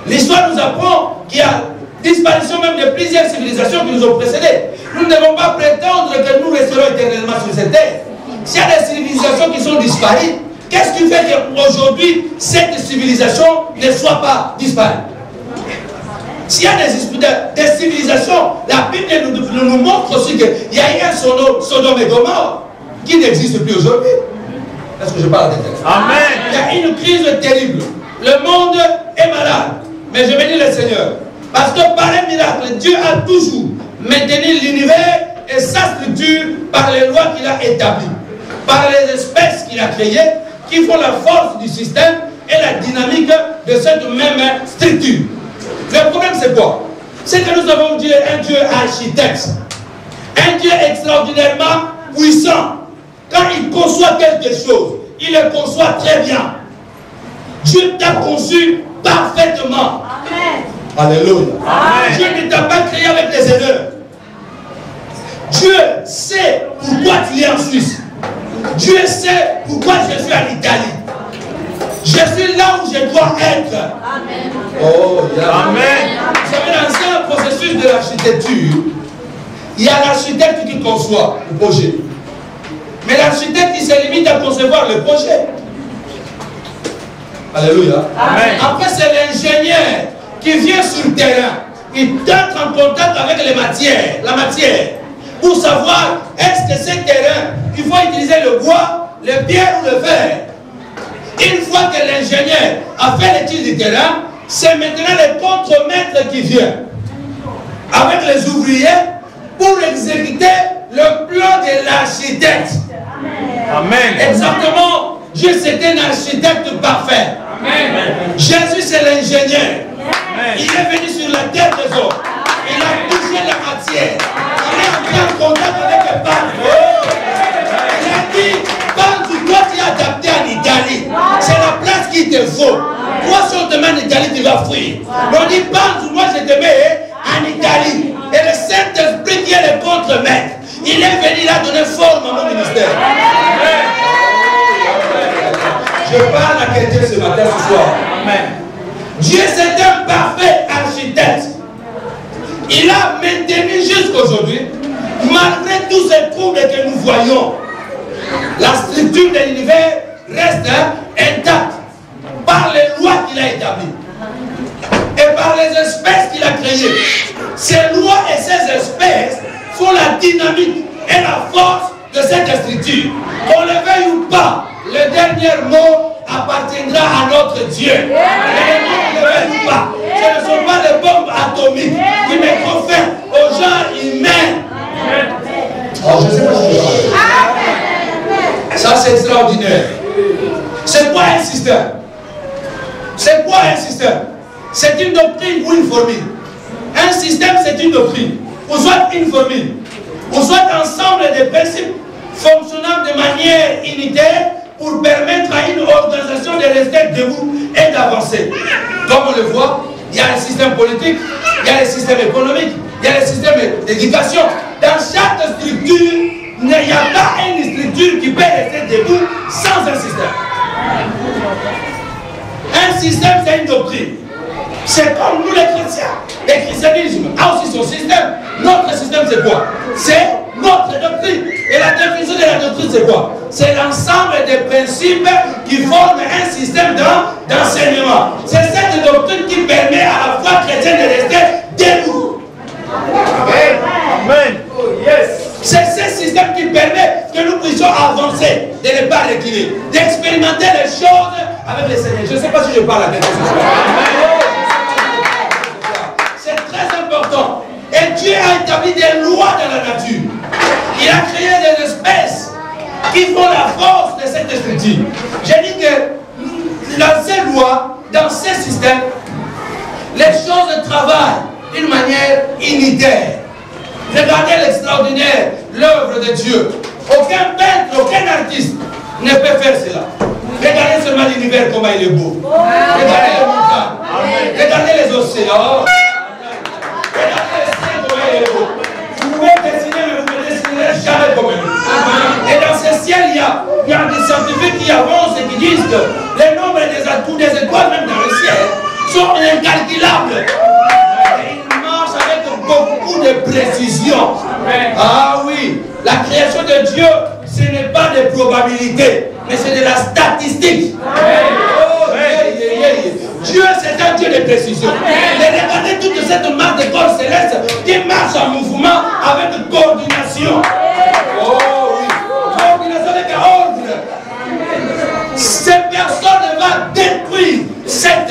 L'histoire nous apprend qu'il y a disparition même de plusieurs civilisations qui nous ont précédés. Nous ne devons pas prétendre que nous resterons éternellement sur cette terre. S'il y a des civilisations qui sont disparues, qu'est-ce qui fait qu'aujourd'hui, cette civilisation ne soit pas disparue? S'il y a des civilisations, la Bible nous montre aussi qu'il y a eu un Sodome et Gomorrhe qui n'existe plus aujourd'hui. Est-ce que je parle des textes? Amen. Il y a une crise terrible. Le monde est malade. Mais je bénis le Seigneur. Parce que par un miracle, Dieu a toujours maintenu l'univers et sa structure par les lois qu'il a établies. Par les espèces qu'il a créées, qui font la force du système et la dynamique de cette même structure. Le problème c'est quoi? C'est que nous avons Dieu, un Dieu architecte. Un Dieu extraordinairement puissant. Quand il conçoit quelque chose, il le conçoit très bien. Dieu t'a conçu parfaitement. Amen. Alléluia. Amen. Dieu ne t'a pas créé avec des erreurs. Dieu sait pourquoi tu es en Suisse. Dieu sait pourquoi je suis en Italie. Je suis là où je dois être. Amen. Oh, Amen. Vous savez, dans un processus de l'architecture, il y a l'architecte qui conçoit le projet. Mais l'architecte, il se limite à concevoir le projet. Alléluia. Amen. Après, c'est l'ingénieur qui vient sur le terrain. Il entre en contact avec les matières, la matière, pour savoir est-ce que ce terrain, il faut utiliser le bois, le pierre ou le fer. Une fois que l'ingénieur a fait l'étude du terrain, c'est maintenant le contremaître qui vient avec les ouvriers pour exécuter le plan de l'architecte. Amen. Exactement. Dieu, c'est un architecte parfait. Amen. Jésus, c'est l'ingénieur. Il est venu sur la terre des hommes. Il a touché la matière. Il est entré en contact avec le Père. Il a dit, quand toi tu es adapté en Italie, c'est la place qu'il te faut. Toi, si on te met en Italie, tu vas fuir. Mais on dit, pense, moi je te mets en Italie. Et le Saint-Esprit qui est le contremaître, il est venu là donner forme à mon ministère. Je parle à quelqu'un ce matin, ce soir. Amen. Dieu, c'est un parfait architecte. Il a maintenu jusqu'aujourd'hui, malgré tous ces troubles que nous voyons, la structure de l'univers reste intacte par les lois qu'il a établies et par les espèces qu'il a créées. Ces lois et ces espèces font la dynamique et la force de cette structure. Qu'on le veuille ou pas, le dernier mot appartiendra à notre Dieu. Et le ne le pas. Ce ne sont pas les bombes atomiques qui mettent fin aux gens humains. Oh, je ne sais pas si je parle. Ça, c'est extraordinaire. C'est quoi un système? C'est quoi un système? C'est une doctrine ou une formule. Un système, c'est une doctrine. Ou soit une formule. Ou soit ensemble des principes fonctionnant de manière unitaire pour permettre à une organisation de rester debout et d'avancer. Comme on le voit, il y a le système politique, il y a le système économique, il y a le système d'éducation. Dans chaque structure, il n'y a pas une structure qui peut rester debout sans un système. Un système, c'est une doctrine. C'est comme nous les chrétiens. Le christianisme a aussi son système. Notre système, c'est quoi? C'est notre doctrine. Et la définition de la doctrine, c'est quoi? C'est l'ensemble des principes qui forment un système d'enseignement. C'est cette doctrine qui permet à la foi chrétienne de rester debout. Amen. Amen. Oh, yes. C'est ce système qui permet que nous puissions avancer, de ne pas reculer, d'expérimenter les choses avec le Seigneur. Je ne sais pas si je parle à quelqu'un ce soir. C'est très important. Et Dieu a établi des lois dans la nature. Il a créé des espèces qui font la force de cette structure. J'ai dit que dans ces lois, dans ces systèmes, les choses travaillent d'une manière unitaire. Regardez l'extraordinaire, l'œuvre de Dieu. Aucun peintre, aucun artiste ne peut faire cela. Regardez seulement l'univers, comment il est beau. Regardez les montagnes. Regardez les océans. Regardez les cieux, comment il est beau. Vous pouvez dessiner, mais vous ne dessinerez jamais comme lui. Et dans ce ciel, il y a des scientifiques qui avancent et qui disent que le nombre des étoiles, même dans le ciel, sont incalculables. Et ils marchent avec beaucoup de précision. Ah oui, la création de Dieu, ce n'est pas des probabilités, mais c'est de la statistique. Oh, Dieu, c'est un Dieu de précision. Mais regardez toute cette masse de corps célestes qui marche en mouvement avec coordination. Oh oui, coordination avec ordre. Cette personne va détruire cet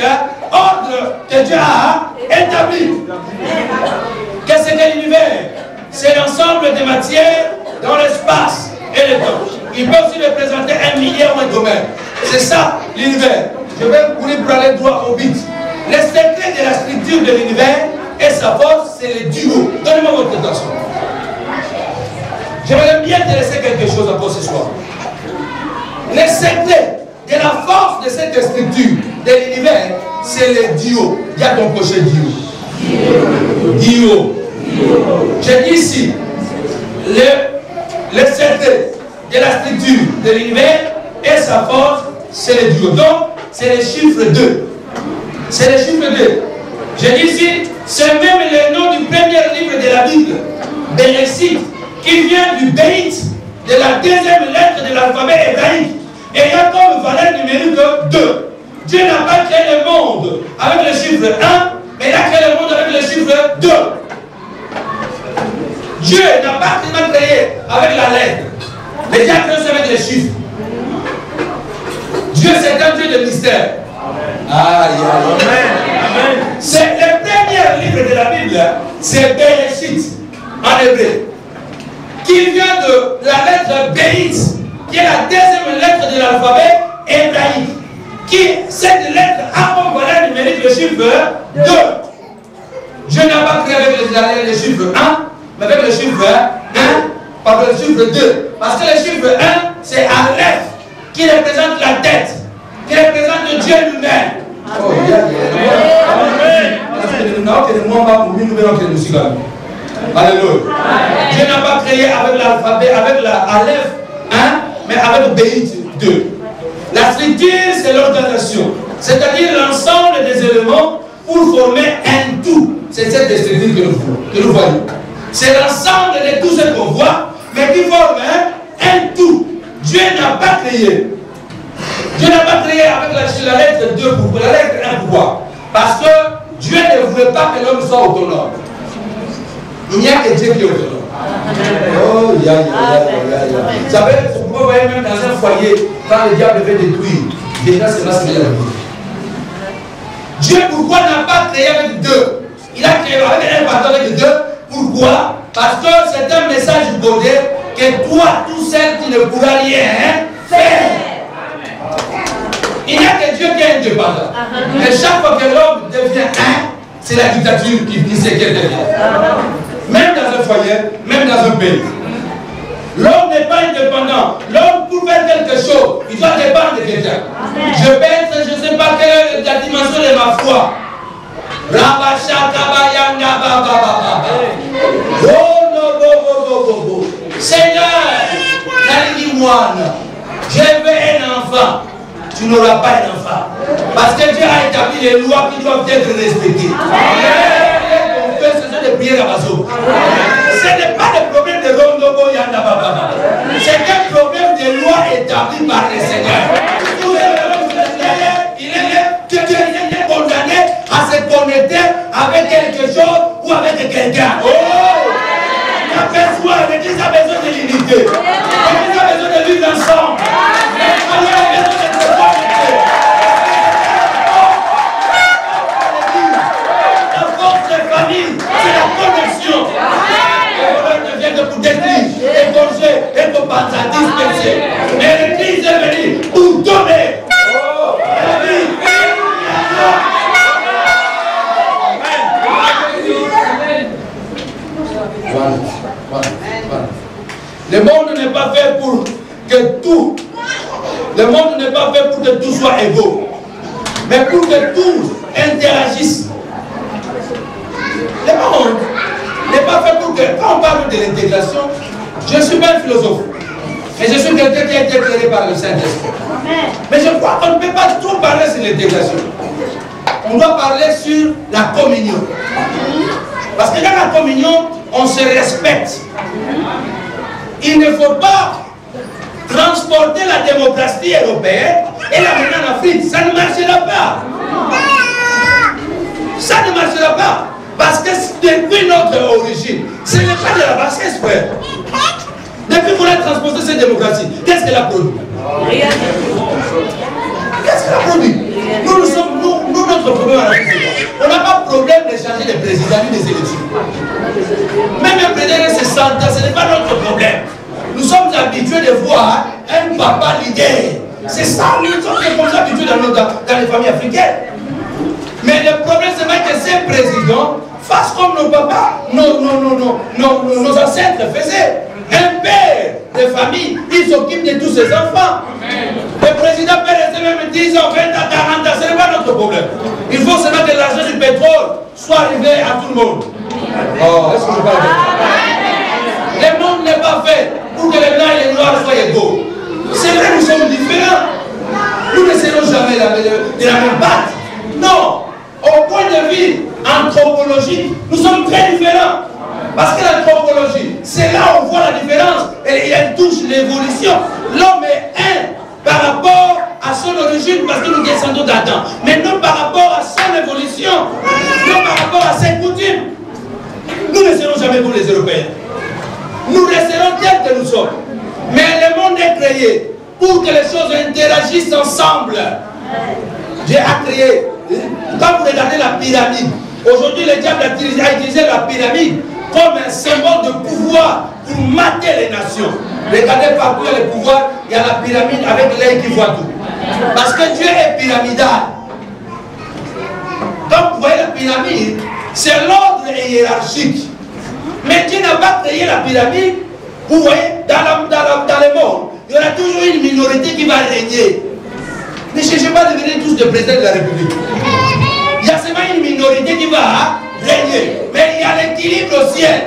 ordre que Dieu a établi. Qu'est-ce que l'univers? C'est l'ensemble des matières dans l'espace et le temps. Il peut aussi représenter un millier ou un domaine. C'est ça l'univers. Je vais pour aller droit au but. Le secret de la structure de l'univers et sa force, c'est le duo. Donnez-moi votre attention. J'aimerais bien te laisser quelque chose encore ce soir. Le secret de la force de cette structure de l'univers, c'est le duo. Il y a ton prochain duo. Duo. J'ai dit ici, le secret de la structure de l'univers et sa force, c'est le duo. Donc, c'est le chiffre 2. C'est le chiffre 2. J'ai dit ici, c'est même le nom du premier livre de la Bible, Bereshit, qui vient du Beit, de la deuxième lettre de l'alphabet hébraïque, ayant comme valeur numérique 2. Dieu n'a pas créé le monde avec le chiffre 1, mais il a créé le monde avec le chiffre 2. Dieu n'a pas créé avec la lettre, mais il a créé aussi avec les chiffres. Dieu, c'est un Dieu de mystère. Aïe, aïe, aïe. C'est le premier livre de la Bible, c'est Bereshit, en hébreu, qui vient de la lettre Beit, qui est la deuxième lettre de l'alphabet hébraïque. Cette lettre a comme valeur numérique le chiffre 2. Dieu n'a pas créé avec le chiffre 1, mais avec le chiffre 1, par le chiffre 2. Parce que le chiffre 1, c'est Aleph, qui représente la tête, qui représente Dieu lui-même. Oh, alléluia. Dieu n'a pas créé avec l'alphabet, avec la Aleph 1, mais avec Beit 2. La structure, c'est l'organisation, c'est-à-dire l'ensemble des éléments pour former un tout. C'est cette structure que nous voyons. C'est l'ensemble de tout ce qu'on voit, mais qui forme un tout. Dieu n'a pas créé. Dieu n'a pas créé avec la lettre 2 pour la lettre 1 pourquoi? Parce que Dieu ne voulait pas que l'homme soit autonome. Il n'y a que Dieu qui est autonome. Oh, ya. Vous savez, vous voyez même dans un foyer, quand le diable veut détruire, déjà c'est là ce qu'il a dit. Dieu, pourquoi n'a pas créé avec 2? Il a créé avec un bâton avec 2. Pourquoi? Parce que c'est un message codé que toi, tout seul, tu ne pourras rien faire. Il n'y a que Dieu qui est indépendant. Et chaque fois que l'homme devient un, c'est la dictature qui sait qu'elle devient. Même dans un foyer, même dans un pays. L'homme n'est pas indépendant. L'homme, pour faire quelque chose, il doit dépendre de quelqu'un. Je peux être, je ne sais pas quelle est la dimension de ma foi. Seigneur, dis-moi, je veux un enfant. Tu n'auras pas un enfant. Parce que Dieu a établi les lois qui doivent être respectées. On fait ce genre de prière à Bazo. Ce n'est pas le problème de Rondobo Yanda Baba. C'est un problème de loi établie par le Seigneur. Il est condamné à se connecter avec quelque chose ou avec quelqu'un. Oh! Il a besoin, l'Église a besoin de l'unité. L'Église a besoin de vivre ensemble. La force de famille, c'est la connexion. Le bonheur ne vient que pour détruire, et corriger, et pour disperser. Mais l'Église est venue pour donner. La vie. Le monde n'est pas fait pour que tout. Le monde n'est pas fait pour que tout soit égaux, mais pour que tous interagissent. Le monde n'est pas fait pour que, quand on parle de l'intégration, je ne suis pas un philosophe, mais je suis quelqu'un qui a été éclairé par le Saint-Esprit. Mais je crois qu'on ne peut pas trop parler sur l'intégration. on doit parler sur la communion. Parce que dans la communion, on se respecte. Il ne faut pas transporter la démocratie européenne et la mener en Afrique. Ça ne marchera pas. Ça ne marchera pas. Parce que depuis notre origine, ce n'est pas de la bassesse, frère. Depuis qu'on a transporté cette démocratie, qu'est-ce qu'elle a produit? Rien. Qu'est-ce qu'elle a produit? Nous, notre problème à la Afrique, on n'a pas de problème de changer de président ni des élections. Même un président de 60 ans, ce n'est pas notre problème. Nous sommes habitués de voir un papa leader. C'est ça, nous sommes comme ça habitués dans les familles africaines. Mais le problème, c'est que ces présidents fassent comme nos papas, nos ancêtres faisaient. Un père de famille, il s'occupe de tous ses enfants. Le président peut rester même 10 ans, 20 ans, 40 ans, ce n'est pas notre problème. Il faut seulement que l'argent du pétrole soit arrivé à tout le monde. Oh, est-ce que je parle de ça? Le monde n'est pas fait pour que les blancs et les noirs soient égaux. C'est vrai, nous sommes différents. Nous ne serons jamais de la même patte. Non. Au point de vue anthropologique, nous sommes très différents. Parce que l'anthropologie, c'est là où on voit la différence. Et elle touche l'évolution. L'homme est un par rapport à son origine, parce que nous descendons d'Adam. Mais non par rapport à son évolution. Non par rapport à ses coutumes. Nous ne serons jamais comme les Européens. Nous resterons tels que nous sommes. Mais le monde est créé pour que les choses interagissent ensemble. Dieu a créé. Quand vous regardez la pyramide, aujourd'hui le diable a utilisé la pyramide comme un symbole de pouvoir pour mater les nations. Regardez partout les pouvoirs, il y a la pyramide avec l'œil qui voit tout. Parce que Dieu est pyramidal. Donc vous voyez la pyramide, c'est l'ordre hiérarchique. Mais Dieu n'a pas créé la pyramide. Vous voyez, dans le monde, il y aura toujours une minorité qui va régner. Ne cherchez pas à devenir tous des présidents de la République. Il y a seulement une minorité qui va régner. Mais il y a l'équilibre au ciel.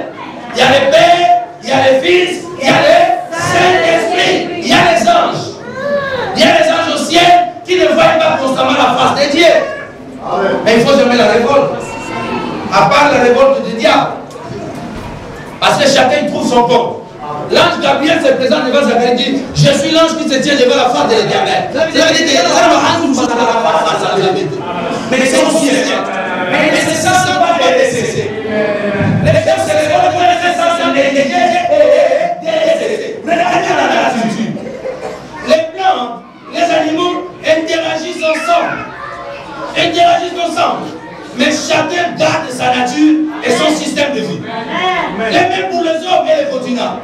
Il y a les pères, il y a les fils, il y a les Saint-Esprit, il y a les anges. Il y a les anges au ciel qui ne voient pas constamment la face de Dieu. Mais il ne faut jamais la révolte. À part la révolte du diable. Parce que chacun trouve son compte. L'ange Gabriel se présente devant Zacharie et dit: je suis l'ange qui se tient devant la face de l'Éternel. C'est-à-dire que mais c'est aussi mais c'est ça, ça ne va pas cesser. Les gens se révoltent pour les sensations les plantes, les animaux interagissent ensemble. Mais chacun garde sa nature et son système de vie. Et même pour les hommes et les continents.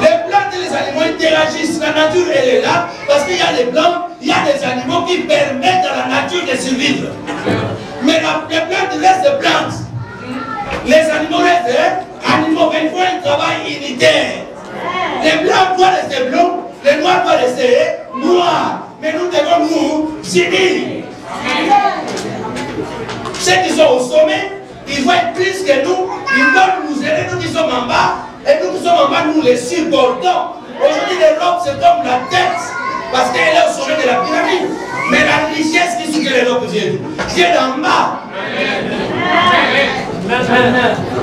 Les plantes et les animaux interagissent. La nature, elle est là parce qu'il y a les plantes, il y a des animaux qui permettent à la nature de survivre. Mais les plantes restent des plantes. Les animaux restent animaux, mais il faut un travail unitaire. Les blancs doivent rester blancs, les noirs doivent rester noirs. Mais nous devons nous unir. Ceux qui sont au sommet, ils vont être plus que nous, ils doivent nous aider, nous qui sommes en bas, et nous qui sommes en bas, nous les supportons. Aujourd'hui, l'Europe, c'est comme la tête, parce qu'elle est au sommet de la pyramide. Mais la richesse qui suit que l'Europe vient d'en bas.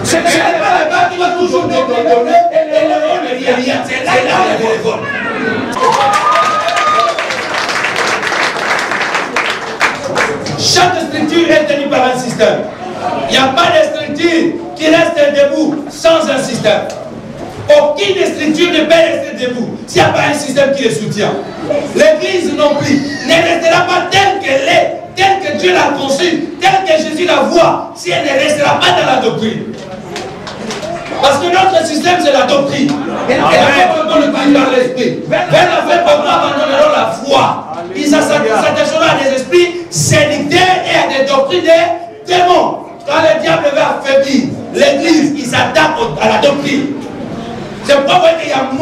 Ce n'est pas le bas qui va toujours donner, et l'Europe ne vient rien. C'est là qu'il y a des réformes. Chaque structure est tenue par un système. Il n'y a pas de structure qui reste debout sans un système. Aucune structure ne peut rester debout s'il n'y a pas un système qui les soutient. L'Église non plus ne restera pas telle qu'elle est, telle que Dieu l'a conçue, telle que Jésus la voit, si elle ne restera pas dans la doctrine. Parce que notre système, c'est la doctrine. Et la foi qu'on le conduit par l'esprit. Vers la foi, nous abandonnerons la foi. Ils s'attacheront à des esprits sédictaires et à des doctrines des démons. Quand le diable va affaiblir l'Église, il s'attaque à la doctrine. C'est pourquoi il y a de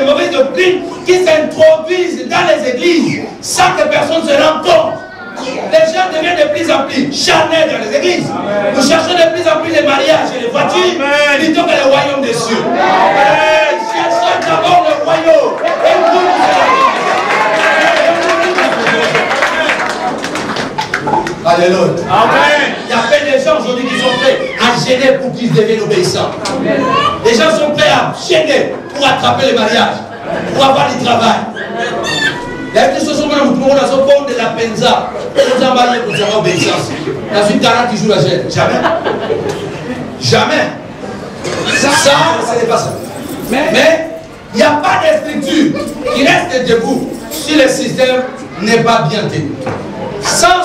mauvaises doctrines qui s'introduisent dans les églises sans que personne se rende compte. Les gens deviennent de plus en plus charnels dans les églises. Nous cherchons de plus en plus les mariages et les voitures plutôt que le royaume des cieux. Nous cherchons d'abord le royaume. Et nous, Alléluia. Amen. Il y a plein de gens aujourd'hui qui sont prêts à gêner pour qu'ils deviennent obéissants. Les gens sont prêts à gêner pour attraper le mariage, pour avoir du travail. Il y a des choses qui sont de la penza. Nous avons marié pour avoir obéissance. Dans une 40 jours la gêne. Jamais. Jamais. Ça, ce n'est pas ça. Mais il n'y a pas de structure qui reste debout si le système n'est pas bien tenu. Sans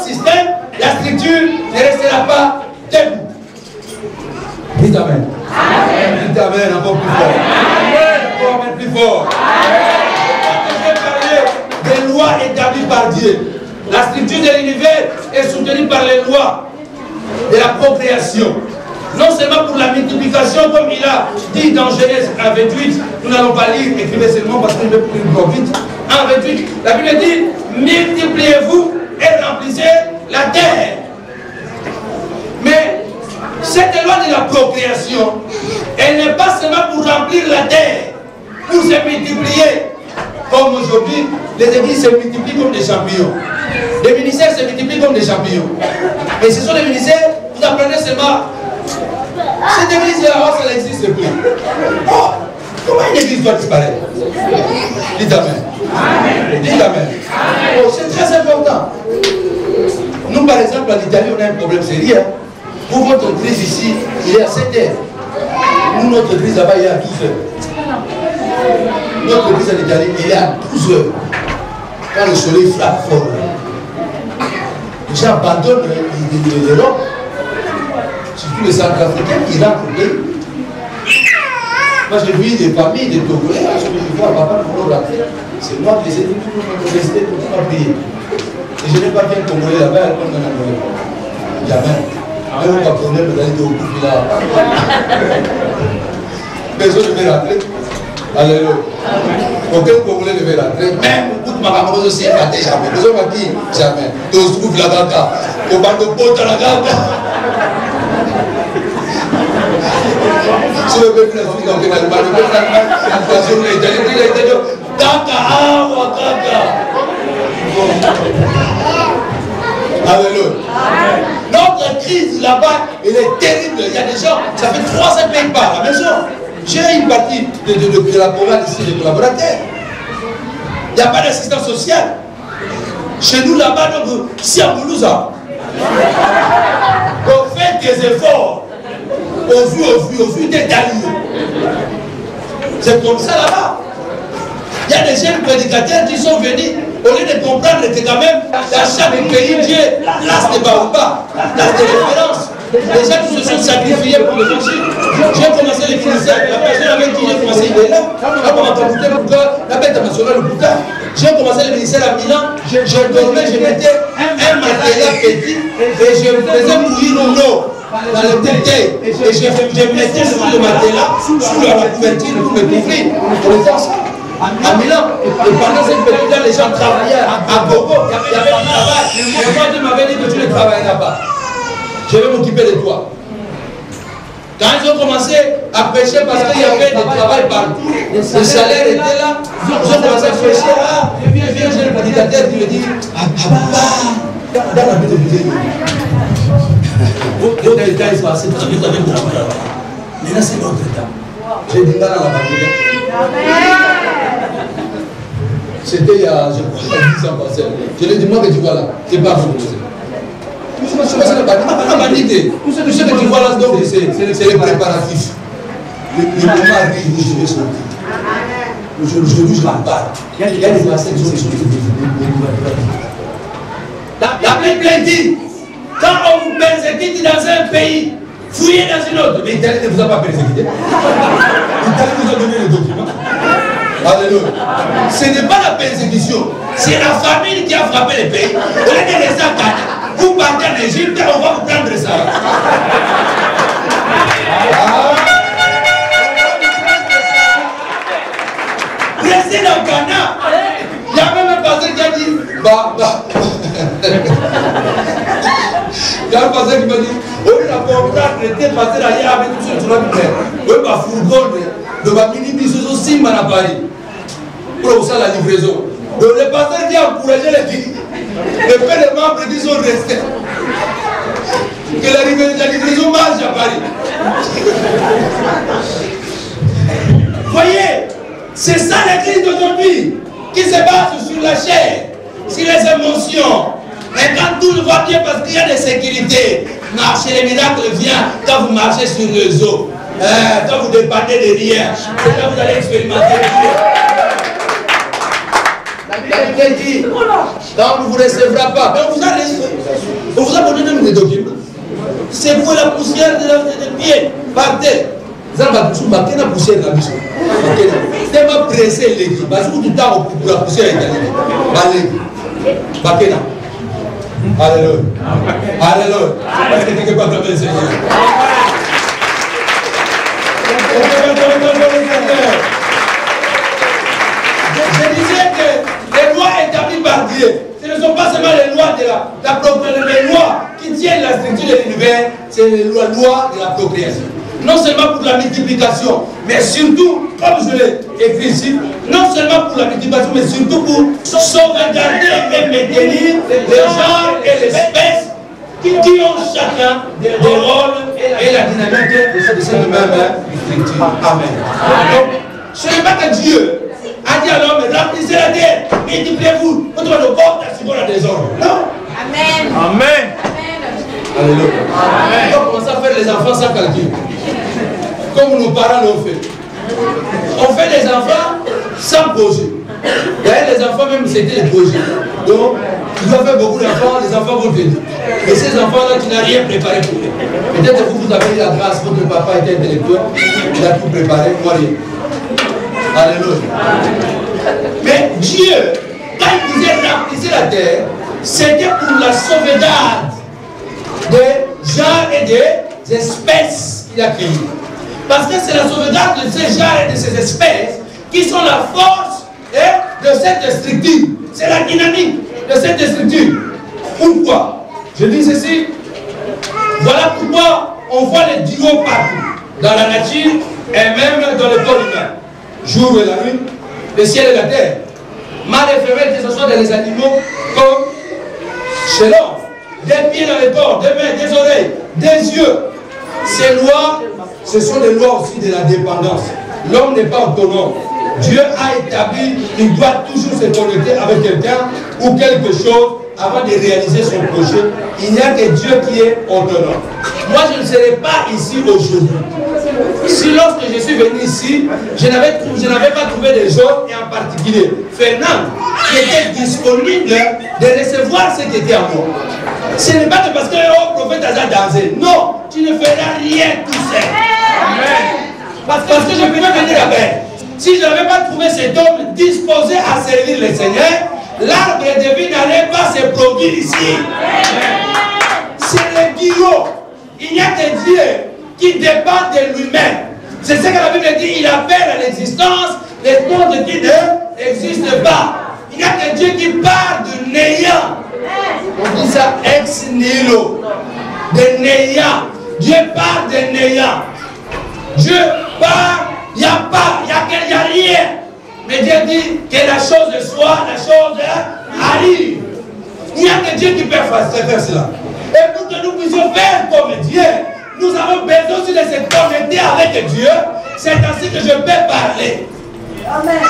système, la structure ne restera pas debout. Dites Amen. Dites Amen, encore plus fort. Encore plus fort. Je vais parler des lois établies par Dieu. La structure de l'univers est soutenue par les lois de la procréation. Non seulement pour la multiplication, comme il a dit dans Genèse 28, nous n'allons pas lire, écrivez seulement parce qu'il veut plus vite. En 28, la Bible dit, multipliez-vous et remplissez la terre. Mais cette loi de la procréation, elle n'est pas seulement pour remplir la terre, pour se multiplier. Comme aujourd'hui, les églises se multiplient comme des champignons. Les ministères se multiplient comme des champignons. Et ce sont les ministères, vous apprenez seulement. Cette église-là, ça n'existe plus. Oh, comment une église doit disparaître? Dites Amen. Dites Amen. Oh, c'est très important. Nous, par exemple, en Italie, on a un problème sérieux. Pour votre église ici, il est à 7 heures. Nous, notre église là-bas, il est à 12 heures. Notre église en Italie, il est à 12 heures. Quand le soleil frappe fort. Les gens abandonnent l'Europe. Surtout les Centrafricains qui rentrent au pays. Moi j'ai vu des familles, des Togolais, je me vois papa pour rentrer. C'est moi qui les ai dit, tout le monde restait pour pas payer. Et je n'ai pas bien Congolais là-bas, comme dans la Congolais. Jamais. Même pas Congolais, vous allez au coup là. Personne ne veut rentrer. Alléluia. Aucun Congolais ne veut rentrer. Même pour ma maman aussi, elle n'a jamais. Personne m'a dit jamais. Donc je trouve la gata. Au bas de pote à la gata. Si le peuple africain dans le Allemagne, le peuple allemand, il a été Kaka, awa, Kaka. Alléluia. Notre crise là-bas, elle est terrible. Il y a des gens, ça fait 3 ans qu'ils partent à la maison. J'ai une partie de la province ici, des collaborateurs. Il n'y a pas d'assistance sociale. Chez nous là-bas, donc, si à Moulouza, on fait des efforts. Au vu des dalliers. C'est comme ça là-bas. Il y a des jeunes prédicateurs qui sont venus, au lieu de comprendre que quand même, dans chaque pays, Dieu place des baobabs, place des références. Les gens qui se sont sacrifiés pour le Jésus. J'ai commencé les ministères, la personne avec qui j'ai commencé, il est là. La bête nationale le Bouddha. J'ai commencé le ministère à Milan, je dormais, je mettais un matelas petit et je faisais mourir l'eau dans le bouteille. Et je mettais sur le matelas, sous la couverture pour me couvrir. On était ensemble. À Milan, et pendant cette période-là, les gens travaillaient à Bobo. Il y avait du travail. Et moi, Dieu m'avait dit que tu ne travailles là-bas. Je vais m'occuper de toi. Quand ils ont commencé à prêcher parce qu'il y avait du travail partout, le salaire était là, ils ont commencé à prêcher. Ah, viens, j'ai le prédicateur qui me dit, dans la vie de Dieu. Votre état est passé, vous avez beaucoup là-bas. Mais là, c'est notre état. J'ai dit, dans la vie. C'était il y a, je crois, 10 ans passé. Je lui ai dit, moi que tu vois là, c'est pas vous. Tout ce que tu vois là, c'est les préparatifs. Le moment arrive où je vais sortir. Aujourd'hui, je m'en parle. Il y a des versets qui sont sortis. La Bible dit, quand on vous persécute dans un pays, fouillez dans une autre. Mais l'Italie ne vous a pas persécuté. L'Italie vous a donné les documents. Alléluia. Ce n'est pas la persécution, c'est la famine qui a frappé les pays. Au lieu de laisser à Ghana, vous partez en Égypte, on va vous prendre ça. Restez dans Ghana. Il y a même un pasteur qui a dit, il y a un pasteur qui m'a dit, oui, la contrat traité pasteur ailleurs avec tout ce que tu vas me faire. Oui, ma fourgonne, le mini-bis aussi, à Paris. Pour ça, la livraison. Le pasteur qui a encouragé les filles, Et peu de membres qui sont restés. Que la livraison marche à Paris. Voyez, c'est ça l'église d'aujourd'hui, qui se base sur la chair, sur les émotions. Et quand tout le va bien parce qu'il y a des sécurités, marcher, les miracles viennent quand vous marchez sur les eaux. Quand vous dépendez de rien, c'est là que vous allez expérimenter Dieu. La Bible dit, quand on ne vous recevra pas, mais on vous a reçu. On vous a donné même des documents. C'est pour la poussière des pieds, par terre. Vous avez la poussière de la mission. C'est pas pressé l'équipe. Parce que tout le temps, pour la poussière italienne. Bakena. Alléluia. Alléluia. Parce que tu ne peux pas tomber le Seigneur. Je disais que les lois établies par Dieu, ce ne sont pas seulement les lois de la procréation, les lois qui tiennent la structure de l'univers, c'est les lois de la procréation. Non seulement pour la multiplication, mais surtout, comme je l'ai écrit ici, non seulement pour la multiplication, mais surtout pour sauvegarder et maintenir les genres et l'espèce qui ont chacun des rôles et la dynamique de cette même structure. Amen. Donc, ce n'est pas que Dieu a dit à l'homme, remplissez la terre, multipliez-vous, votre corps t'assure la désordre. Non. Amen. Amen. Alléluia. On va commencer à faire les enfants sans calcul. Comme nos parents l'ont fait. On fait les enfants sans projet. D'ailleurs, les enfants même, c'était des projets. Donc, tu dois faire beaucoup d'enfants, les enfants vont venir. Et ces enfants-là, tu n'as rien préparé pour eux. Peut-être que vous avez eu la grâce, votre papa était intellectuel, il a tout préparé, moi rien. Alléluia. Mais Dieu, quand il disait remplissez la terre, c'était pour la sauvegarde des genres et des espèces qu'il a créées. Parce que c'est la sauvegarde de ces genres et de ces espèces qui sont la force de cette structure. C'est la dynamique de cette structure. Pourquoi? Je dis ceci. Voilà pourquoi on voit les duos partout. Dans la nature et même dans le corps humain. Jour et la nuit, le ciel et la terre. Mâle et femelle, que ce soit dans les animaux comme chez l'homme. Des pieds dans le corps, des mains, des oreilles, des yeux. Ces lois, ce sont des lois aussi de la dépendance. L'homme n'est pas autonome. Dieu a établi qu'il doit toujours se connecter avec quelqu'un ou quelque chose avant de réaliser son projet. Il n'y a que Dieu qui est autonome. Moi, je ne serais pas ici aujourd'hui. Si lorsque je suis venu ici, je n'avais pas trouvé des gens, et en particulier Fernand, qui était disponible de recevoir ce qui était à moi. Ce n'est pas que parce que le prophète a dansé. Non, tu ne feras rien tout seul. Parce que je pouvais venir avec. Si je n'avais pas trouvé cet homme disposé à servir le Seigneur, l'arbre de vie n'allait pas se produire ici. C'est le duo. Il n'y a que Dieu qui dépend de lui-même. C'est ce que la Bible dit, il appelle à l'existence les mondes qui n'existent pas. Il n'y a que Dieu qui part du néant. On dit ça ex nihilo. De néant. Dieu part de néant. Dieu part, il n'y a pas, il n'y a rien. Mais Dieu dit que la chose soit, la chose arrive. Il n'y a que Dieu qui peut faire cela. Et pour que nous puissions faire comme Dieu, nous avons besoin aussi de se connecter avec Dieu. C'est ainsi que je peux parler. Amen.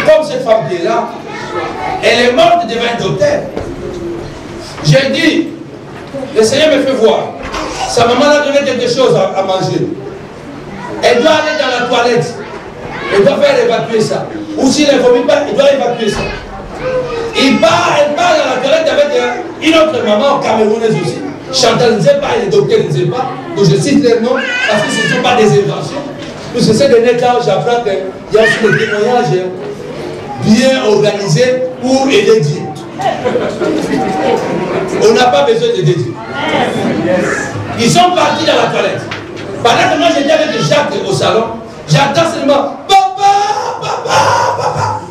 Comme cette femme qui est là, elle est morte devant un docteur. J'ai dit, le Seigneur me fait voir. Sa maman a donné quelque chose à manger. Elle doit aller dans la toilette. Elle doit faire évacuer ça. Ou s'il ne vomit pas, il doit évacuer ça. Elle part dans la toilette avec une autre maman camerounaise aussi. Chantal ne sait pas, et le docteur ne sait pas. Donc je cite les noms parce que ce ne sont pas des inventions. Nous, c'est ces derniers temps, j'apprends qu'il y a aussi des témoignages bien organisés pour aider Dieu. On n'a pas besoin d'aider Dieu. Ils sont partis dans la toilette. Pendant que moi j'étais avec Jacques au salon, j'entends seulement papa, papa, papa.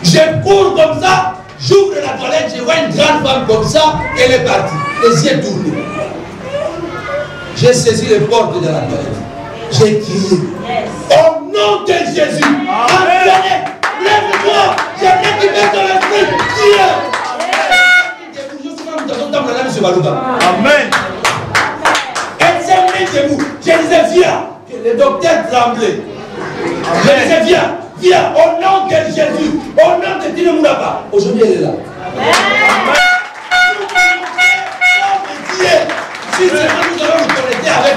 Je cours comme ça, j'ouvre la toilette, je vois une grande femme comme ça, elle est partie. Les yeux tournés. J'ai saisi les portes de la toilette. J'ai crié. Au nom de Jésus, lève-toi, j'ai récupéré ton esprit, Dieu. Balouka. Amen. Elle s'est mise debout. Je disais, viens. Le docteur tremblait. Je disais, viens. Viens. Au nom de Jésus. Au nom de Tine Moulaba. Aujourd'hui, elle est là. Amen. Si seulement nous allons nous connecter avec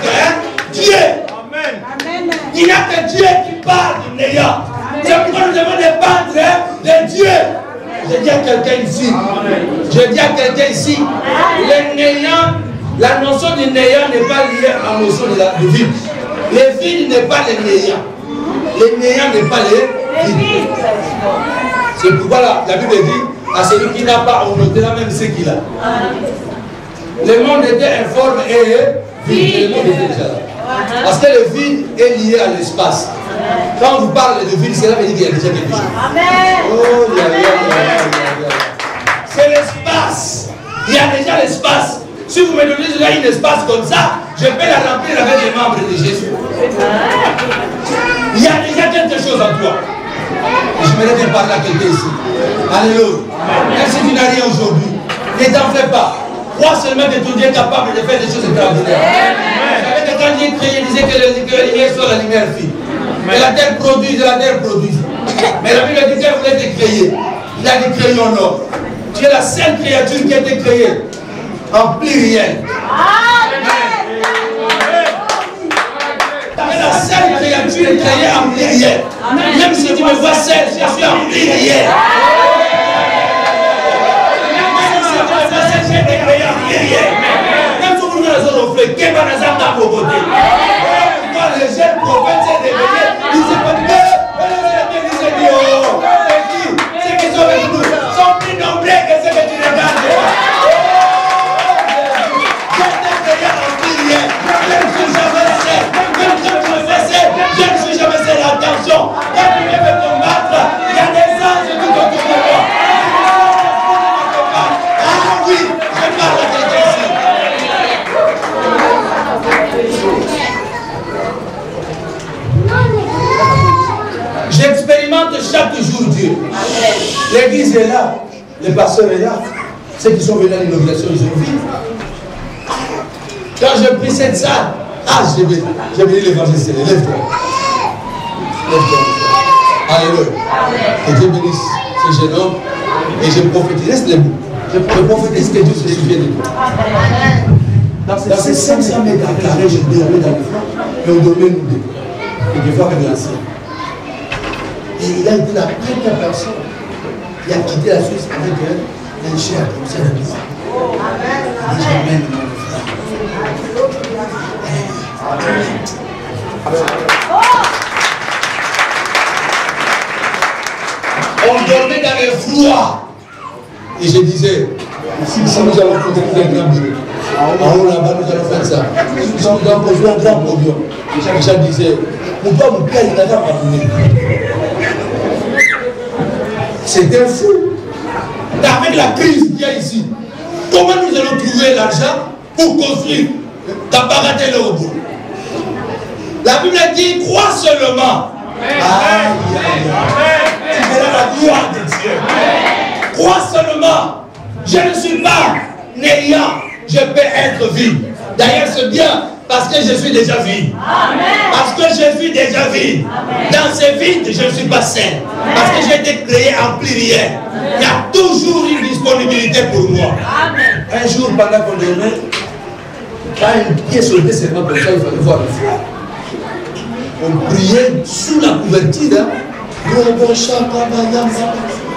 Dieu. Amen. Il n'y a que Dieu qui parle du néant. C'est pourquoi nous devons dépendre de Dieu. Je dis à quelqu'un ici. Je dis à quelqu'un ici. Le néant, la notion du néant n'est pas liée à la notion de vide. Le vide n'est pas le néant. Le néant n'est pas le vide. C'est pourquoi la Bible dit à celui qui n'a pas, on notera même ce qu'il a. Le monde était informe et vide. Le monde était déjà là. Parce que le vide est lié à l'espace. Quand vous parlez de vide, cela veut dire qu'il y a déjà quelque chose. Oh, c'est l'espace. Il y a déjà l'espace. Si vous me donnez déjà un espace comme ça, je peux la remplir avec les membres de Jésus. Il y a déjà quelque chose en toi. Et je me bien parler à quelqu'un ici. Alléluia. Même si tu n'as rien aujourd'hui, ne t'en fais pas. Crois seulement que ton Dieu est capable de faire des choses extraordinaires. Vous savez que quand Dieu créait, il disait que la lumière soit la lumière fille. Que la terre produise, la terre produise. Mais la Bible dit qu'elle voulait te créer. Il a dit créer en or. Tu es la seule créature qui a été créée en pluriel. Tu es la seule créature créée en pluriel. Même si tu me vois seul, je suis en pluriel. Même si vous nous avons offert, qu'est-ce qu'on a dans vos côtés? Quand les jeunes prophètes s'est réveillés, ils se disent que ceux qui sont avec nous sont plus nombreux que ceux que tu regardes. Je t'ai créé en pluriel. Je ne suis jamais seul. Même quand tu me fais seul, je ne suis jamais seul. Attention, quand tu me fais combattre, il y a des anges tout autour de moi. Ah oui, je parle à quelqu'un ici. J'expérimente chaque jour Dieu. L'église est là, le pasteur est là. Ceux qui sont venus à l'inauguration, ils ont vu. Quand je prie cette salle, j'ai béni l'évangile, c'est lève-toi. Lève-toi. Alléluia. Que Dieu bénisse ce jeune homme. Et je prophétise, reste debout. Je prophétise que Dieu se souvienne de toi. Dans ces 500 mètres carrés, je dormais dans le fond, et on dormait nous deux. Et des fois avec l'ancien. Et il a été la première personne qui a quitté la Suisse avec un chien comme ça de droit. Il dit jamais mon frère. On dormait dans le froid. Et je disais, si nous allons construire un grand bureau, en haut là-bas, nous allons faire ça. Si nous allons construire un grand podium. Et Jean disait, mon père, il n'a pas pardonné. C'était fou. Avec la crise qu'il y a ici, comment nous allons trouver l'argent pour construire ta bagatelle au bout? La Bible dit, crois seulement. Aïe, aïe, aïe. Tu verras la gloire de Dieu. Crois seulement. Je ne suis pas néant. Je peux être vide. D'ailleurs, c'est bien parce que je suis déjà vide. Parce que je suis déjà vide. Dans ce vide, je ne suis pas seul. Parce que j'ai été créé en pluriel. Il y a toujours une disponibilité pour moi. Un jour, pendant qu'on dormait, quand une pièce sautait seulement comme ça, il fallait voir le feu. On priait sous la couverture.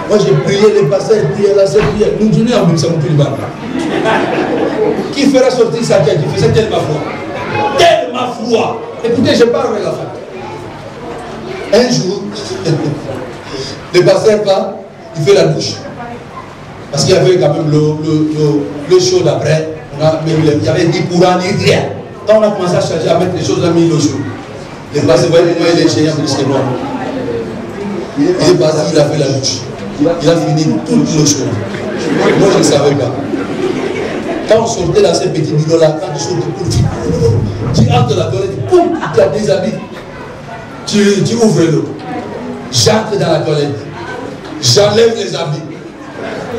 Moi j'ai prié, les pasteurs priaient, la sœur priait. Nous dînons en Boussa Moutouliba. Qui fera sortir sa tête? Il faisait tellement froid. Tellement froid. Écoutez, je parle avec la femme. Un jour, le pasteur part, il fait la douche. Parce qu'il y avait quand même le chaud d'après. Il y avait ni courant, ni rien. Quand on a commencé à chercher à mettre les choses, on a mis l'eau chaude. Le pasteur, voyez, moi il est géant, il est noir. Il est parti, il a fait la douche. Il a fini toute l'eau chaude. Moi je ne savais pas. Quand on sortait dans ces petits bidons-là, quand tu sortais, tu entres la toilette, poum, tu as des habits. Tu ouvres l'eau. J'entre dans la toilette. J'enlève les habits.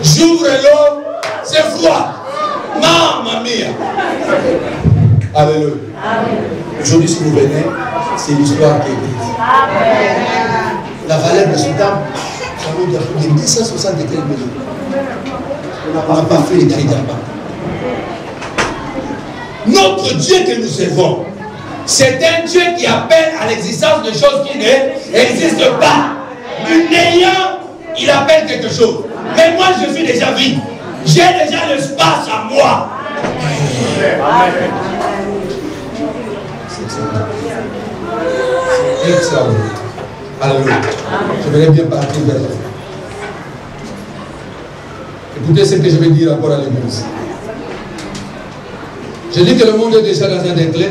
J'ouvre l'eau, c'est froid. Mamma mia. Alléluia. Aujourd'hui, si vous venez, c'est l'histoire qui est écrite. La valeur de ce temple, ça vaut de 1160 millions. On n'a pas fait les crédits. Notre Dieu que nous servons, c'est un Dieu qui appelle à l'existence de choses qui n'existent pas. Lui n'ayant, il appelle quelque chose. Mais moi, je suis déjà vide. J'ai déjà l'espace à moi. C'est extraordinaire. Alléluia. Je vais bien partir vers la fin. Écoutez ce que je vais dire encore à l'église. Je dis que le monde est déjà dans un déclin.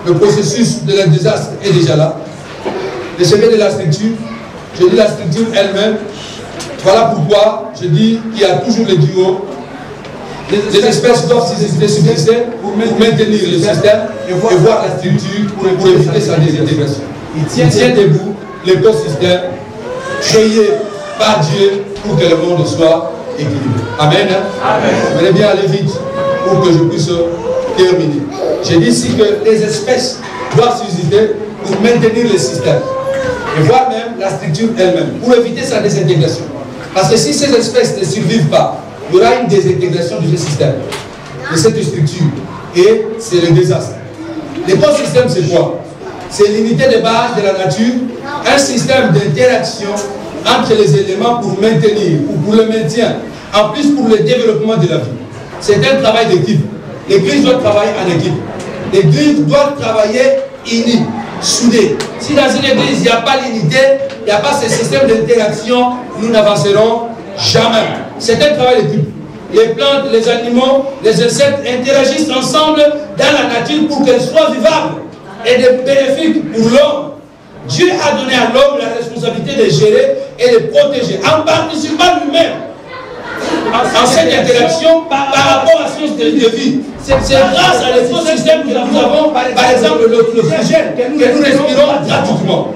Le processus de la désastre est déjà là. Le secret de la structure, je dis la structure elle-même. Voilà pourquoi je dis qu'il y a toujours le duo. Les espèces doivent s'exécuter pour maintenir le système et voir la structure pour éviter sa désintégration. Il tient debout l'écosystème créé par Dieu pour que le monde soit équilibré. Amen. Je vais bien aller vite pour que je puisse terminer. J'ai dit ici que les espèces doivent s'exécuter pour maintenir le système et voir même la structure elle-même pour éviter sa désintégration. Parce que si ces espèces ne survivent pas, il y aura une désintégration de ce système, de cette structure. Et c'est le désastre. L'écosystème, c'est quoi? C'est l'unité de base de la nature, un système d'interaction entre les éléments pour maintenir, ou pour le maintien, en plus pour le développement de la vie. C'est un travail d'équipe. L'église doit travailler en équipe. L'église doit travailler unie, soudée. Si dans une église, il n'y a pas l'unité, il n'y a pas ce système d'interaction, nous n'avancerons jamais. C'est un travail d'équipe. Les plantes, les animaux, les insectes interagissent ensemble dans la nature pour qu'elles soient vivables et bénéfiques pour l'homme. Dieu a donné à l'homme la responsabilité de gérer et de protéger, en participant lui-même en cette interaction par rapport à ce de vie. C'est grâce à l'écosystème que nous avons, par exemple, l'oxygène que nous respirons gratuitement.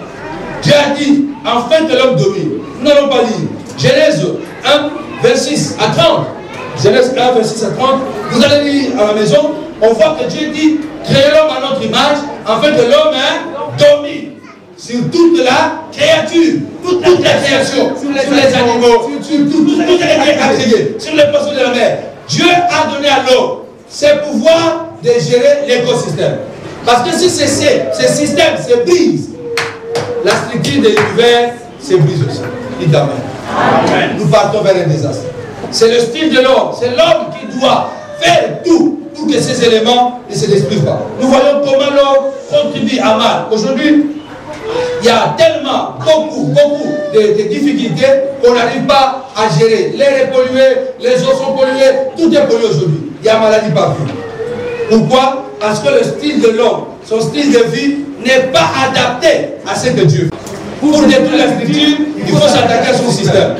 Dieu a dit, enfin que l'homme domine. Nous n'allons pas lire. Genèse 1, 26 à 30. Genèse 1, 26 à 30. Vous allez lire à la maison. On voit que Dieu dit, créez l'homme à notre image, afin que l'homme domine sur toute la créature, toute la création, sur les animaux, sur tout ce qui est créé, sur les poissons de la mer. Dieu a donné à l'homme ce pouvoir de gérer l'écosystème. Parce que si ce système se brise, la structure de l'univers se brise aussi. Dites amen. Amen. Nous partons vers un désastre. C'est le style de l'homme. C'est l'homme qui doit faire tout pour que ces éléments ne se détruisent pas. Nous voyons comment l'homme contribue à mal. Aujourd'hui, il y a tellement, beaucoup de difficultés qu'on n'arrive pas à gérer. L'air est pollué, les eaux sont polluées, tout est pollué aujourd'hui. Il y a maladie partout. Pourquoi? Parce que le style de l'homme, son style de vie n'est pas adapté à ce que Dieu fait. Pour détruire la structure, il faut s'attaquer à son système.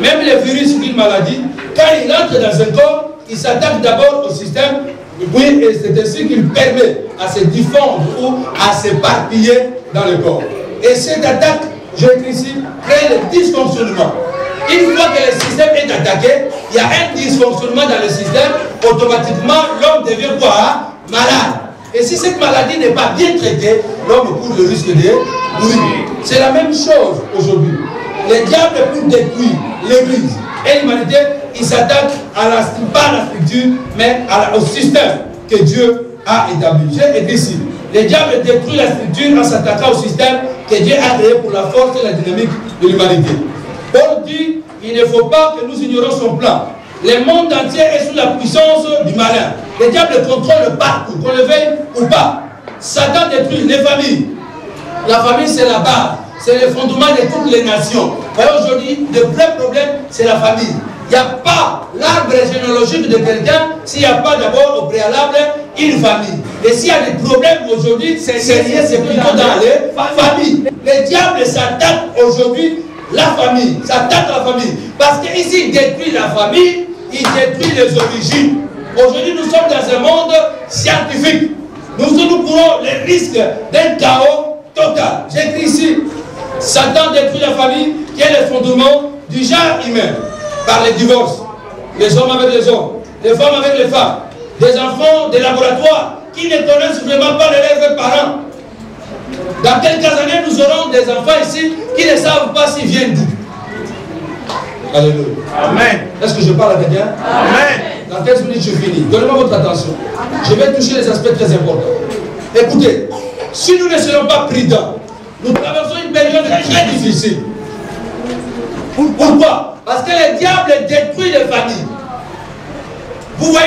Même les virus ou une maladie, quand il entre dans un corps, il s'attaque d'abord au système, oui, et c'est ainsi qu'il permet à se diffondre ou à s'éparpiller dans le corps. Et cette attaque, je l'écris ici, crée le dysfonctionnement. Une fois que le système est attaqué, il y a un dysfonctionnement dans le système, automatiquement l'homme devient quoi? Malade. Et si cette maladie n'est pas bien traitée, l'homme court le risque de mourir. C'est la même chose aujourd'hui. Les diables, pour détruire l'Église et l'humanité, ils s'attaquent pas à la structure, mais au système que Dieu a établi. J'ai écrit ici. Les diables détruisent la structure en s'attaquant au système que Dieu a créé pour la force et la dynamique de l'humanité. Paul dit, il ne faut pas que nous ignorons son plan. Le monde entier est sous la puissance du malin. Les diables contrôlent partout, qu'on le veuille ou pas. Satan détruit les familles. La famille, c'est la base. C'est le fondement de toutes les nations. Voyez, aujourd'hui, le vrai problème, c'est la famille. Il n'y a pas l'arbre généalogique de quelqu'un s'il n'y a pas d'abord au préalable une famille. Et s'il y a des problèmes aujourd'hui, c'est plutôt dans les familles. Les diables s'attaquent aujourd'hui la famille, s'attaquent à la famille. Parce qu'ici, il détruit la famille, il détruit les origines. Aujourd'hui, nous sommes dans un monde scientifique. Nous courons les risques d'un chaos total. J'écris ici, Satan détruit la famille qui est le fondement du genre humain par les divorces. Les hommes avec les hommes, les femmes avec les femmes, des enfants de laboratoire qui ne connaissent vraiment pas leurs parents. Dans quelques années, nous aurons des enfants ici qui ne savent pas s'ils viennent d'où. Alléluia. Amen. Est-ce que je parle à quelqu'un? Amen. Dans 15 minutes, je finis. Donnez-moi votre attention. Je vais toucher les aspects très importants. Écoutez, si nous ne serons pas prudents, nous traversons une période très difficile. Pourquoi? Parce que le diable détruit les familles. Vous voyez,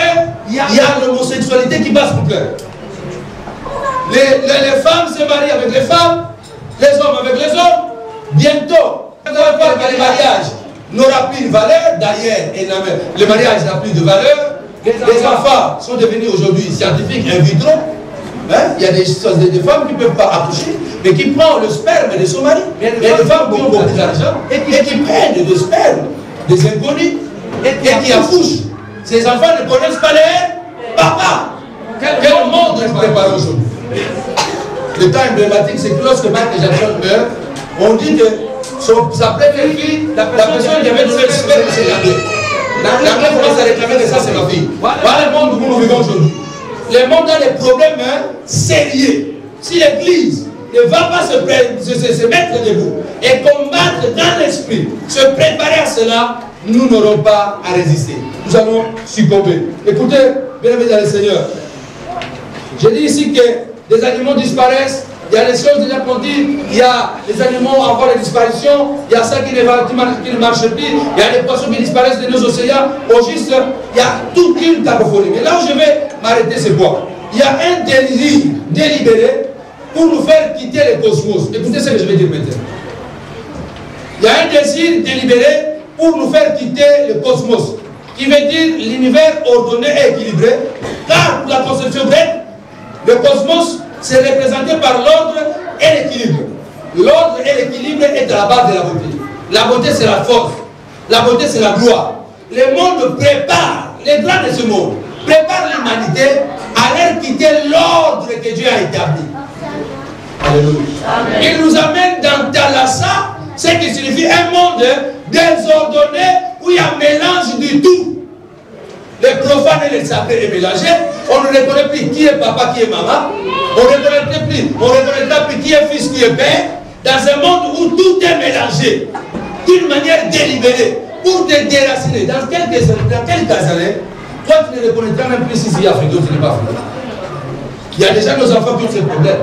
il y a l'homosexualité qui passe pour cœur. Les femmes se marient avec les femmes, les hommes avec les hommes. Bientôt, vous allez voir que le mariage n'aura plus de valeur. D'ailleurs, le mariage n'a plus de valeur. Les enfants sont devenus aujourd'hui scientifiques in vitro. Hein? Il y a des femmes qui ne peuvent pas accoucher, mais qui prennent le sperme de son mari. Il y a des femmes qui ont beaucoup d'argent et qui prennent le sperme des inconnus et qui accouchent. Ces enfants ne connaissent pas les papas. Quel monde est préparé aujourd'hui? Le temps emblématique, c'est que lorsque Michael Jackson meurt, on dit que sa première fille, la personne qui avait donné le sperme, c'est l'anglais. L'anglais commence à réclamer que ça, c'est ma fille. Voilà le monde où nous vivons aujourd'hui. Le monde a des problèmes sérieux. Si l'Église ne va pas se mettre debout et combattre dans l'esprit, se préparer à cela, nous n'aurons pas à résister. Nous allons succomber. Écoutez, bien aimés dans le Seigneur, je dis ici que des animaux disparaissent. Il y a des choses déjà qu'on dit, il y a des animaux en voie de disparition, il y a ça qui ne marche plus, il y a des poissons qui disparaissent de nos océans. Au juste, il y a toute une cacophonie. Mais là où je vais m'arrêter, c'est quoi? Il y a un désir délibéré pour nous faire quitter le cosmos. Écoutez ce que je vais dire maintenant. Il y a un désir délibéré pour nous faire quitter le cosmos, qui veut dire l'univers ordonné et équilibré, car pour la conception grecque, le cosmos c'est représenté par l'ordre et l'équilibre. L'ordre et l'équilibre est à la base de la beauté. La beauté, c'est la force. La beauté, c'est la gloire. Le monde prépare, les grands de ce monde, prépare l'humanité à leur quitter l'ordre que Dieu a établi. Alléluia. Il nous amène dans Thalassa, ce qui signifie un monde désordonné où il y a un mélange du tout. Les profanes et les sacrés est mélangé. On ne reconnaît plus qui est papa, qui est maman. On ne reconnaîtra plus qui est fils, qui est père. Dans un monde où tout est mélangé, d'une manière délibérée, pour te déraciner. Dans quelques années, toi tu ne reconnaîtras même plus si c'est africain ou tu n'es pas africain. Il y a déjà nos enfants qui ont ce problème.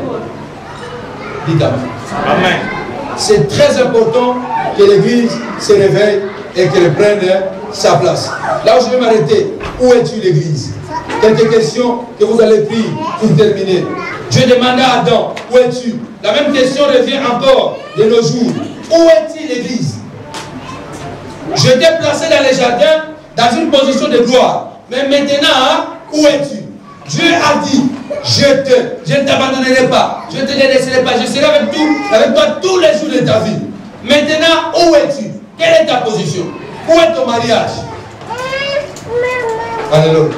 Dites amen. Amen. C'est très important que l'Église se réveille et qu'elle prenne sa place. Là où je vais m'arrêter, où es-tu l'Église? Quelques questions que vous allez prier pour terminer. Dieu demanda à Adam, où es-tu? La même question revient encore de nos jours. Où est-il l'Église? Je t'ai placé dans les jardins dans une position de gloire. Mais maintenant, où es-tu? Dieu a dit, je ne t'abandonnerai pas, je ne te laisserai pas, je serai avec toi tous les jours de ta vie. Maintenant, où es-tu? Quelle est ta position? Où est ton mariage? Alléluia.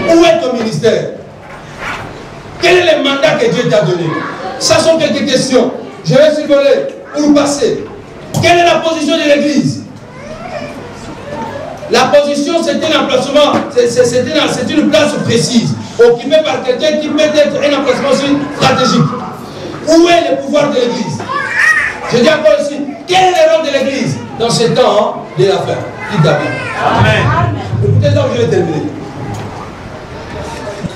Où est ton ministère? Quel est le mandat que Dieu t'a donné? Ça sont quelques questions. Je vais survoler pour passer. Quelle est la position de l'Église? La position, c'est un emplacement, c'est une place précise, occupée par quelqu'un qui peut être un emplacement aussi stratégique. Où est le pouvoir de l'Église? Je dis encore ici, quel est le rôle de l'Église dans ce temps de la fin? Dites Amen. Écoutez là où je vais terminer.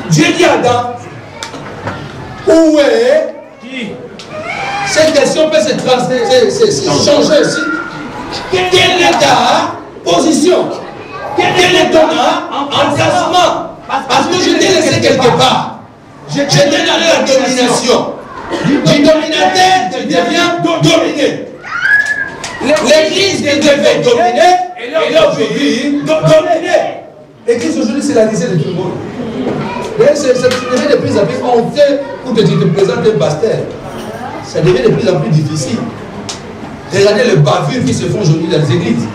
Dieu dit à Adam, où est qui? Cette question peut se changer aussi. Quelle est ta position? Quel est ton emplacement? Parce que je t'ai laissé quelque part. Je t'ai donné la domination. Du dominateur, tu deviens dominé. L'église qui devait dominer, elle est aujourd'hui dominée. L'église aujourd'hui, c'est la risée de tout le monde. C'est devient de plus en plus honteux pour que tu te présentes un pasteur. Ça devient de plus en plus difficile. Regardez les bavures qui se font aujourd'hui dans les églises.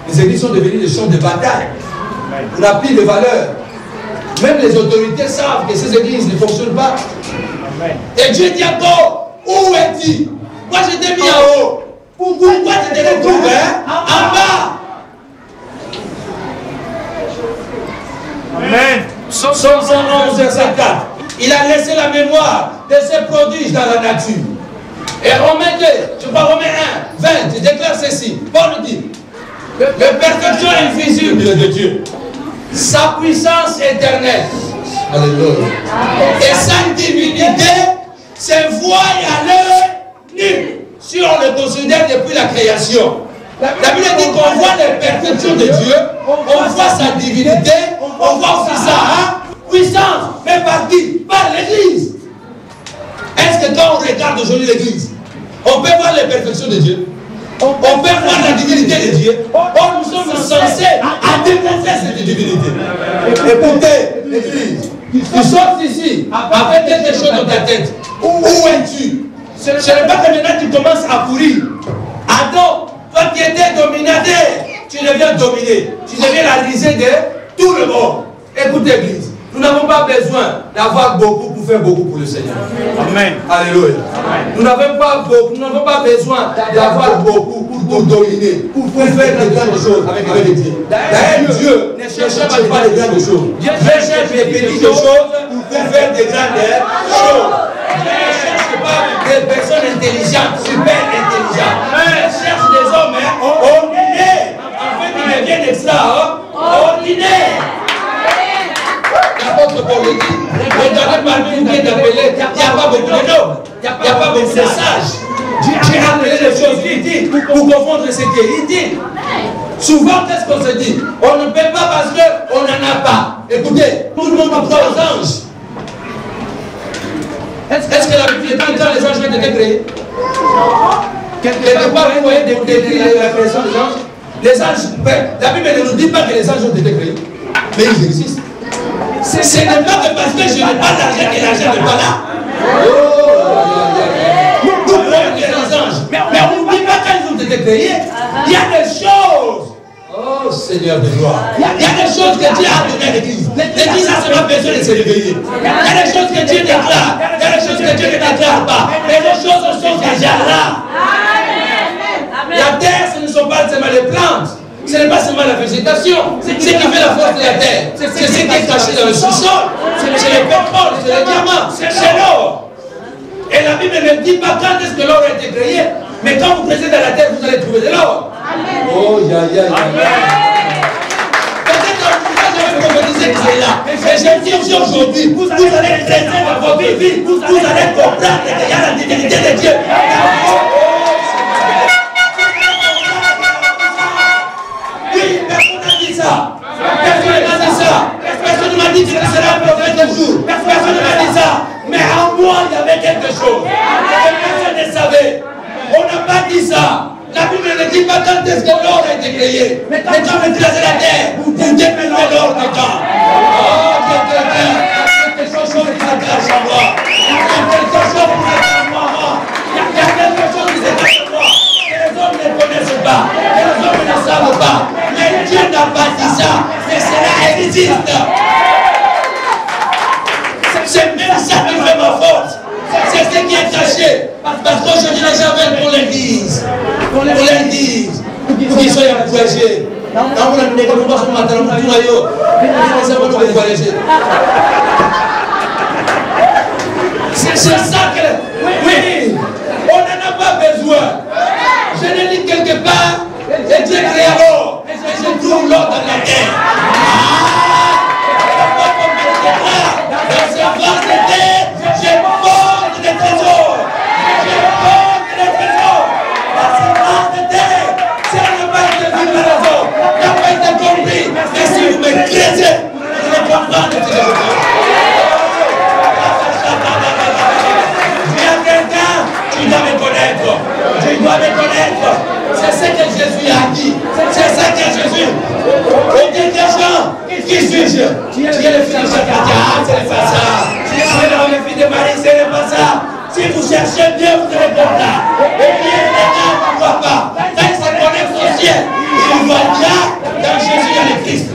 Les églises sont devenues des champs de bataille. On n'a plus de valeur. Même les autorités savent que ces églises ne fonctionnent pas. Et Dieu dit encore, où es-tu? Moi je t'ai mis en haut. Pourquoi tu te retrouves en bas? Amen. 111, verset 4. Il a laissé la mémoire de ses prodiges dans la nature. Et Romains 2, je crois Romains 1, 20, il déclare ceci. Paul dit, le perfection invisible de Dieu, sa puissance éternelle, alléluia, et sa divinité se voient à l'œil nu si on le considère depuis la création. La Bible dit qu'on voit les perfections de Dieu, on voit sa divinité, on voit aussi sa puissance. Mais par qui? Par l'Église. Est-ce que quand on regarde aujourd'hui l'Église, on peut voir les perfections de Dieu? On peut voir la divinité de Dieu? Or, nous sommes censés à démontrer cette divinité. Écoutez, l'Église, tu sors ici avec quelque chose dans ta tête. Où es-tu? Ce n'est pas que maintenant tu commences à courir. Adam, toi qui étais dominateur, tu deviens dominé. Tu deviens la risée de tout le monde. Écoutez, Église, nous n'avons pas besoin d'avoir beaucoup pour faire beaucoup pour le Seigneur. Amen. Alléluia. Amen. Nous n'avons pas besoin d'avoir beaucoup pour dominer, pour faire de grandes choses avec Dieu. D'ailleurs, Dieu ne cherche pas de grandes choses. Dieu cherche des petites choses pour faire de grandes choses. Dieu ne cherche pas des personnes intelligentes, super intelligentes. Il cherche des hommes ordinaires, afin qu'ils deviennent extraordinaires. L'apôtre Paul dit, regardez parmi nous qui est appelé, il n'y a pas beaucoup de nobles, il n'y a pas beaucoup de sages. Dieu a appelé les choses inutiles pour confondre ce qui est inutile. Souvent, qu'est-ce qu'on se dit? On ne peut pas parce qu'on n'en a pas. Écoutez, tout le monde croit aux anges. Est-ce que la Bible est quand les anges ont été créés? Quelque part, vous voyez décrire la création des anges. Les anges, la Bible ne nous dit pas que les anges ont été créés, mais ils existent. Ce n'est pas que parce que je n'ai pas d'argent que l'argent n'est pas là. Nous croyons que les anges, mais on ne dit pas quand ils ont été créés. Il y a des choses. Oh Seigneur de gloire. Il y a des choses que Dieu a données à l'Église. L'Église n'a seulement besoin de se réveiller. Il y a des choses que Dieu déclare. Il y a des choses que Dieu ne déclare pas. Mais les choses sont déjà là. La terre, ce ne sont pas seulement les plantes. Ce n'est pas seulement la végétation. Ce qui fait la force de la terre, c'est ce qui est caché dans le sous-sol. C'est le pétrole, c'est le diamant, c'est l'or. Et la Bible ne dit pas quand est-ce que l'or a été créé. Mais quand vous creusez dans la terre, vous allez trouver de l'or. Oh, ya, ya, ya. Peut-être que vous avez prophétisé que c'est là. Mais je dis aujourd'hui, vous allez creuser dans votre vie. Vous allez comprendre qu'il y a la divinité de Dieu. Personne ne m'a dit ça. Personne ne m'a dit que ce sera un prophète un jour. Personne ne m'a dit ça. Mais en moi, il y avait quelque chose. Personne ne savait. On n'a pas dit ça. La Bible ne dit pas quand est-ce que l'or a été créé. Mais quand on écrasait la terre, vous démenez l'or dedans. Oh, quelque chose qui s'attache à moi. Quelque chose qui s'attache à moi. Il y a quelque chose qui s'attache à moi. Que les hommes ne connaissent pas. Que les hommes ne savent pas. Mais Dieu n'a pas dit ça. Mais cela existe. C'est même ça qui fait ma force. C'est ce qui est caché. Parce qu'aujourd'hui, les gens veulent qu'on les dise. Qu'on les dise. Pour qu'ils soient encouragés. Quand vous n'avez pas ce matin, vous avez dit, c'est ça que... Oui, on n'en a pas besoin. Je l'ai dit quelque part, et Dieu créa l'or. Et je trouve l'or dans la terre. Dans ce vase de terre, je porte des trésors. Je porte des trésors. Dans ce vase de terre, ça n'a pas été vu par les hommes. Ça n'a pas été compris. Mais si vous me creusez, vous allez comprendre ce que je veux dire. Il y a quelqu'un, tu dois me connaître. Tu dois me connaître. C'est ce que Jésus a dit. C'est ça que Jésus. On dit des gens, qui suis-je? Tu es le fils de Jacques. Ah, ce n'est pas ça. Tu es le fils de Marie, ce n'est pas ça. Si vous cherchez Dieu, vous allez voir là. Et bien, les gens ne voient pas. Quand ils se connectent au ciel, ils voient bien dans Jésus, il y a le Christ.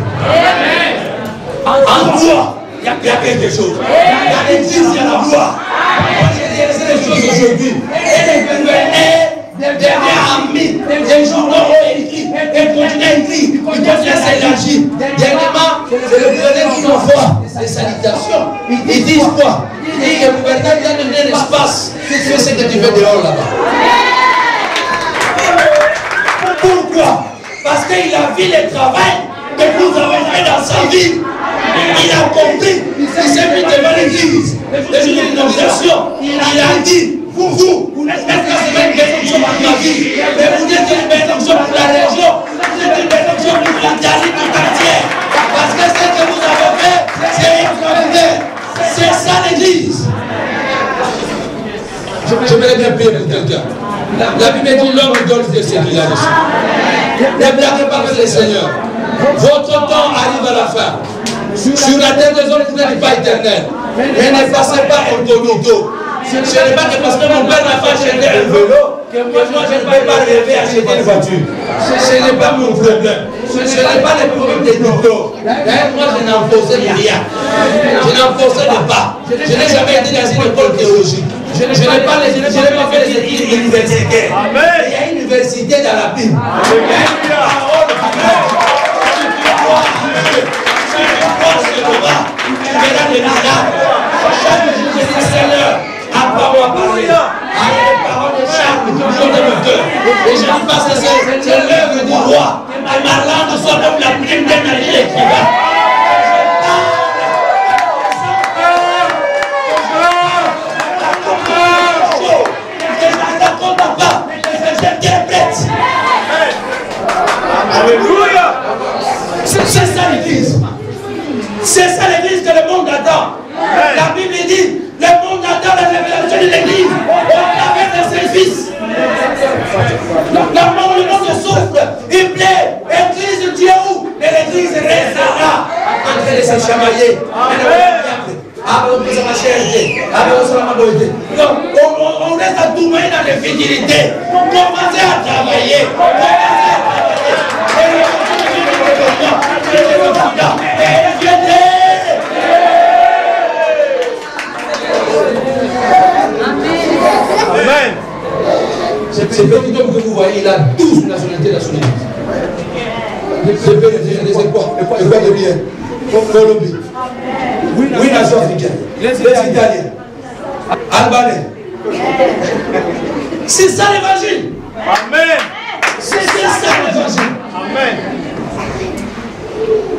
En toi, il y a quelque chose. Dans l'église, il y a la gloire. Moi, j'ai réalisé les choses aujourd'hui. Et les gouverneurs, des amis, des journaux ont écrit, des continents écrits, ils continuent à s'élargir. Dernièrement, c'est le gouverneur qui m'envoie. C'est Ils disent quoi? Ils disent que le gouvernement vient de donner l'espace. Fais ce que tu fais dehors là-bas. Pourquoi? Parce qu'il a vu le travail que nous avons fait dans sa vie. Il a compris. Il s'est mis devant l'église. Le jour de l'inauguration, il a dit, vous n'êtes pas une bénédiction pour ma vie, mais vous êtes une bénédiction pour la région, vous êtes une bénédiction pour l'Italie tout entière. Parce que ce que vous avez fait, c'est extraordinaire. C'est ça l'église. J'aimerais bien prier pour quelqu'un. La Bible dit l'homme donne ce qu'il a reçu. Ne blaguez pas avec le Seigneur. Votre temps arrive à la fin. Sur la terre des hommes, vous n'êtes pas éternel. Mais ne passez pas incognito. Ce n'est pas que parce que mon père n'a pas acheté un vélo que moi je ne peux pas rêver à acheter une voiture. Ce n'est pas mon problème. Ce n'est pas le problème des docteurs. D'ailleurs, moi je n'en possède rien. Je n'en possède pas. Je n'ai jamais été dans une école théologique. Je n'ai pas fait des études universitaires. Il y a une université dans la Bible. Tu verras des miracles. Chaque jour, je dis Seigneur, apprends-moi à parler. Avec les paroles de Charles, toujours de mon cœur. Et je dis parce que c'est l'œuvre du roi. Et ma langue soit comme la plume d'un navire écrivain. Je ne t'accorde pas. Je t'interprète. Alléluia. C'est ça l'église. C'est ça l'église que le monde attend. La Bible dit, le monde attend la révélation de l'église au travers de ses fils. Le monde souffre, il plaît. L'église de Dieu où? Et l'église restera en train de se chamailler. Donc, on reste à tout mener dans les fidélités. Commencez à travailler. Amen. Ce petit homme que vous voyez, il a 12 nationalités dans son église. Ce petit homme, c'est quoi? C'est quoi de bien? Colombie. Oui, nations africaines. Les Italiens. Albanais. C'est ça l'évangile. Amen. C'est ça l'évangile. Amen.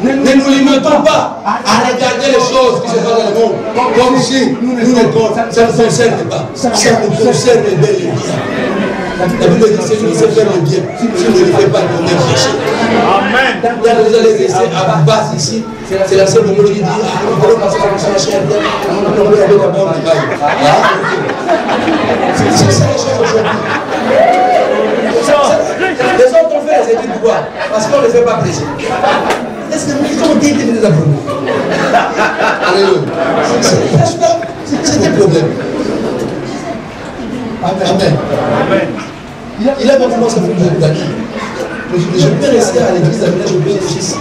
Ne nous limitons pas à regarder les choses qui se passent dans le monde comme si nous ne ça ne concerne pas. Ça nous concerne bel et bien. La Bible dit que nous sait faire le bien. Si nous ne le faisons pas, nous sommes péchés. Amen. Vous allez rester à base ici. C'est la seule qui dit nous allons passer par la chair. Nous allons aller d'abord du bail. C'est ça les choses aujourd'hui. Les autres ont fait les études pourquoi? Parce qu'on ne les fait pas prêcher. Est-ce que nous sommes dit de la problème? Alléluia. C'est un problème. Amen. Il a vraiment ça fait de l'année. Je peux rester à l'église d'Amina, je peux rester ici.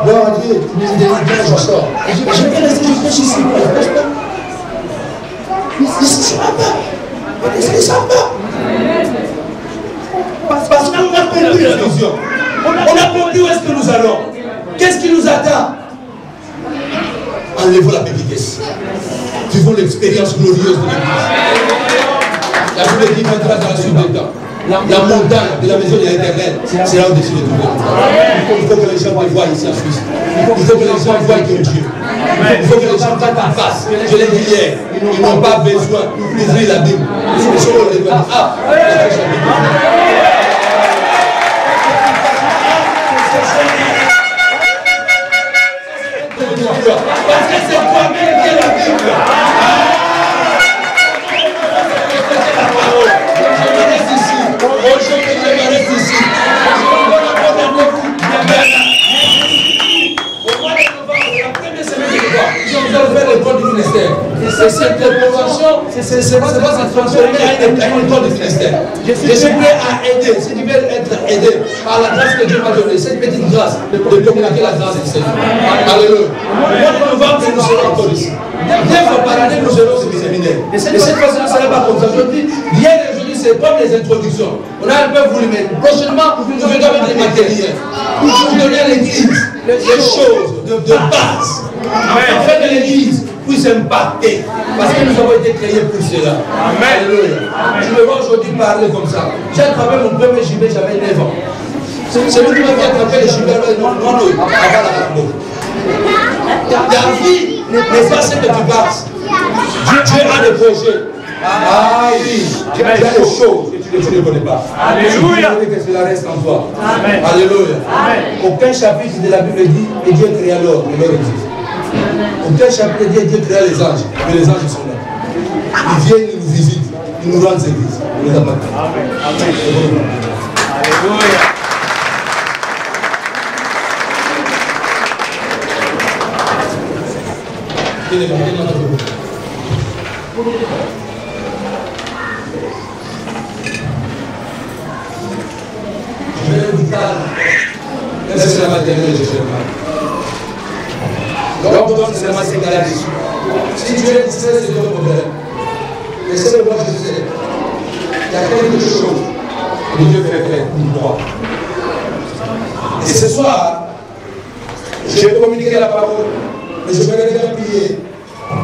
Gloire à Dieu, je sors. Je peux rester, je prêche ici. Ils ne savent pas. Ils ne savent pas. Parce qu'on a compris la vision. On a compris où est-ce que nous allons. Qu'est-ce qui nous attend? Enlevons la pépiquesse. Vivons l'expérience glorieuse de l'Église. La Bible dit maintenant dans la suite des temps. La montagne de la maison de l'Éternel sera au-dessus de tout le monde. Il faut que les gens me voient ici en Suisse. Il faut que les gens voient que Dieu. Il faut que les gens prennent en face. Je l'ai dit hier, ils n'ont pas besoin d'ouvrir la Bible. Ils sont les doigts. Ah, parce que c'est toi-même qui es la Bible. Je reste ici. Aujourd'hui, je reste ici. Au mois de novembre, la première semaine de novembre, nous allons faire l'école du ministère. Et cette convention, c'est pas se transformer en une école du ministère. Je suis prêt à aider, si tu veux être aidé par la grâce que Dieu m'a donnée, cette petite grâce, de communiquer la grâce du Seigneur. Alléluia. Au mois de novembre, nous serons encore ici. 2 fois par année, nous serons sur les séminaires. Et cette fois-ci, ce ne sera pas comme ça. Je dis, viens le jeudi, c'est comme les introductions. On a un peu voulu, mais prochainement, nous allons mettre les matériels. Pour donner à l'église les choses de base. Afin que l'église puisse impacter. Parce que nous avons été créés pour cela. Alléluia. Je me vois aujourd'hui parler comme ça. J'ai attrapé mon premier gibet, j'avais 9 ans. C'est lui qui m'a fait attraper les gibets avant la mort. Ta vie n'est pas ce que tu passes. Dieu a des projets. Ah oui, Dieu a des choses que tu ne connais pas. Alléluia. Que cela reste en toi. Amen. Alléluia. Amen. Aucun chapitre de la Bible dit que Dieu créa l'or, et l'or existe. Aucun chapitre dit que Dieu créa les anges, mais les anges sont là. Ils viennent, ils nous visitent, ils nous rendent service. Ils nous appartiennent. Amen. Alléluia. Je vais vous dire, c'est la maternelle, je sais pas. Donc, c'est seulement ces gars-là. Si tu es distrait, c'est ton problème. Mais c'est le moi, je sais. Il y a quelque chose que Dieu fait faire pour moi. Et ce soir, je vais communiquer la parole, mais je vais déjà prier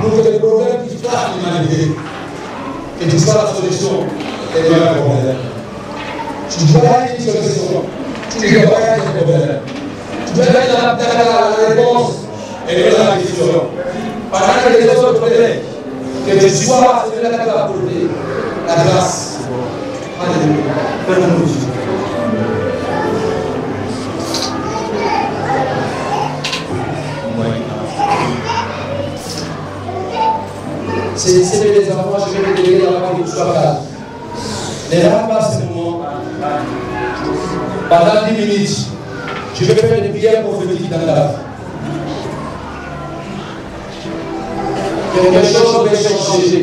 pour que les problèmes qui frappent l'humanité, que tu sois la solution et non le problème. Tu dois aller une solution. Tu dois aller un problème. Tu dois aller dans la réponse et non dans la question. Pendant que les autres problèmes, que tu sois celui-là qui va apporter la grâce. Alléluia. Pardonne-nous, Jésus. C'est les enfants, je vais te donner dans la main que tu sois calme. Ne rate pas ce moment. Pendant 10 minutes, je vais faire des prières prophétiques dans ta vie. Quelque chose va changer.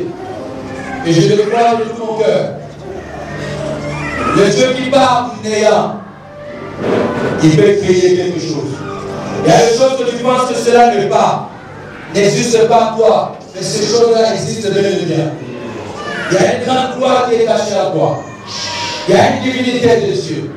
Et je le crois de tout mon cœur. Le Dieu qui part du néant, il peut créer quelque chose. Il y a des choses que tu penses que cela n'est pas, n'existe pas toi. Mais ces choses-là existent bel et bien. Il y a une grande gloire qui est cachée à toi. Il y a une divinité de Dieu.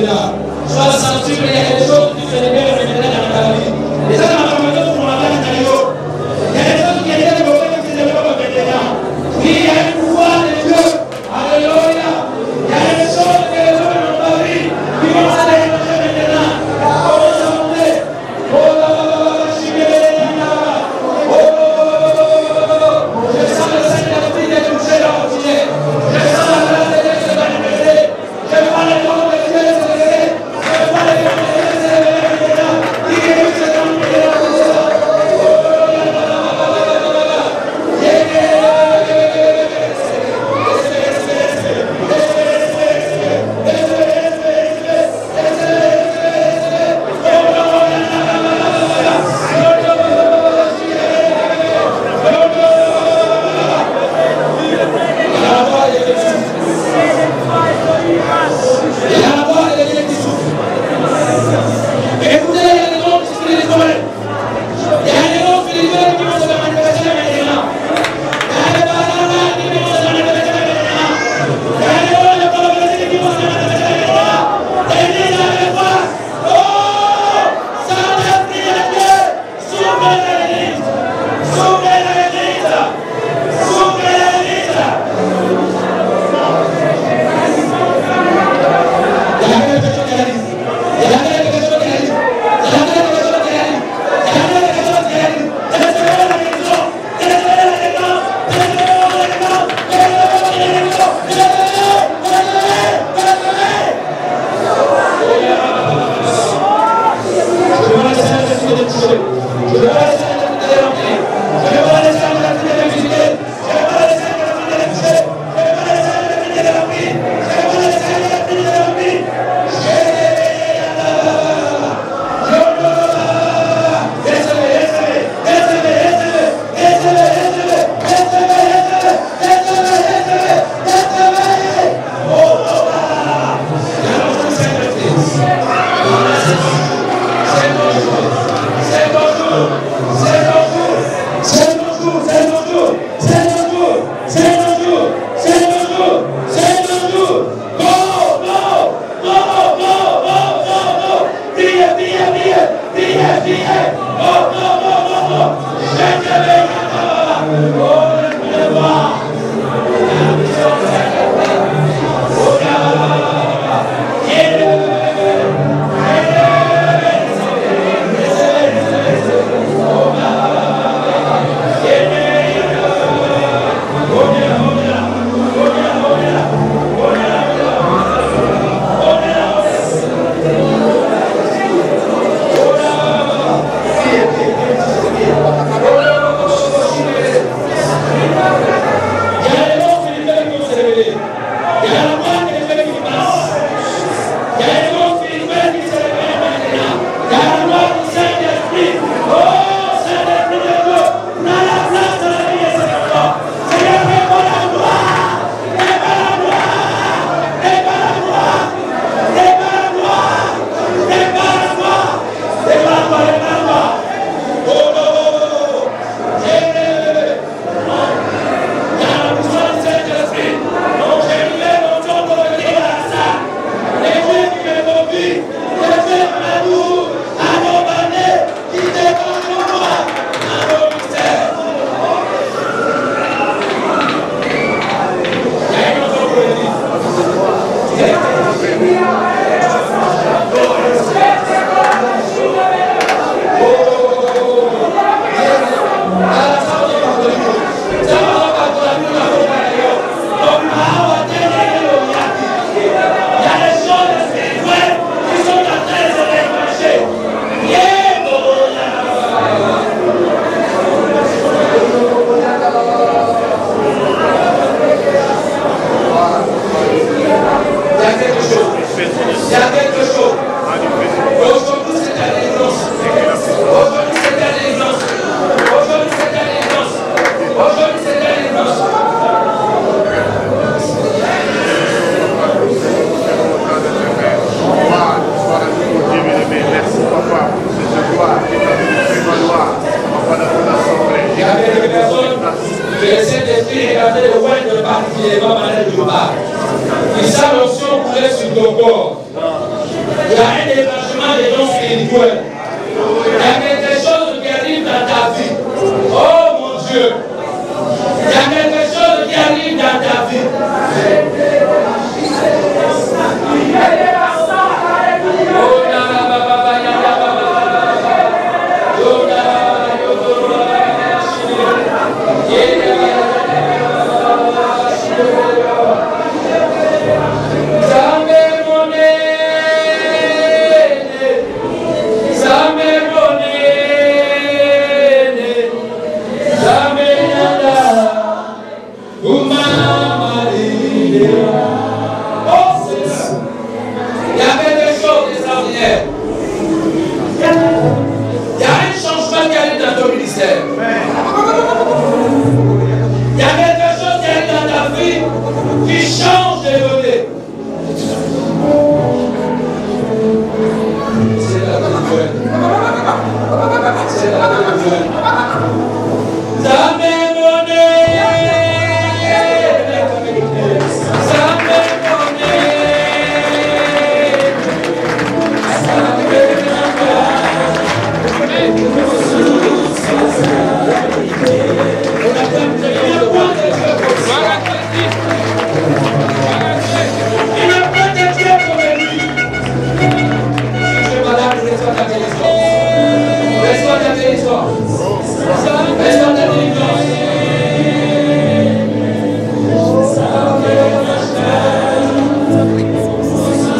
maintenant. Sois sensible, il y a des choses qui se libèrent maintenant dans ta vie. Et ça, c'est ma formation pour ma vie. Il y a des choses qui étaient développées qui se développent maintenant. Oui, il y a une pouvoir de Dieu. Alléluia. Il y a des choses que les hommes n'ont pas vues qui vont se déclencher maintenant. Comment ça monter? Oh là là là là, je sens le Saint-Esprit de toucher la routine. Je sens la grâce de Dieu se manifester. Je vois les noms de Dieu se révéler. Je vois les noms de Dieu se révéler maintenant. Il est où ce nom de Dieu? Il y a un déclenchement des dons spirituels. Il y a quelque chose qui arrive dans ta vie. Oh mon Dieu. Il y a quelque chose qui arrive dans ta vie. Il y a quelque chose qui arrive dans ta vie qui change de données. C'est la nouvelle. C'est la nouvelle. Ça m'est donné. Ça m'est donné. Ça m'est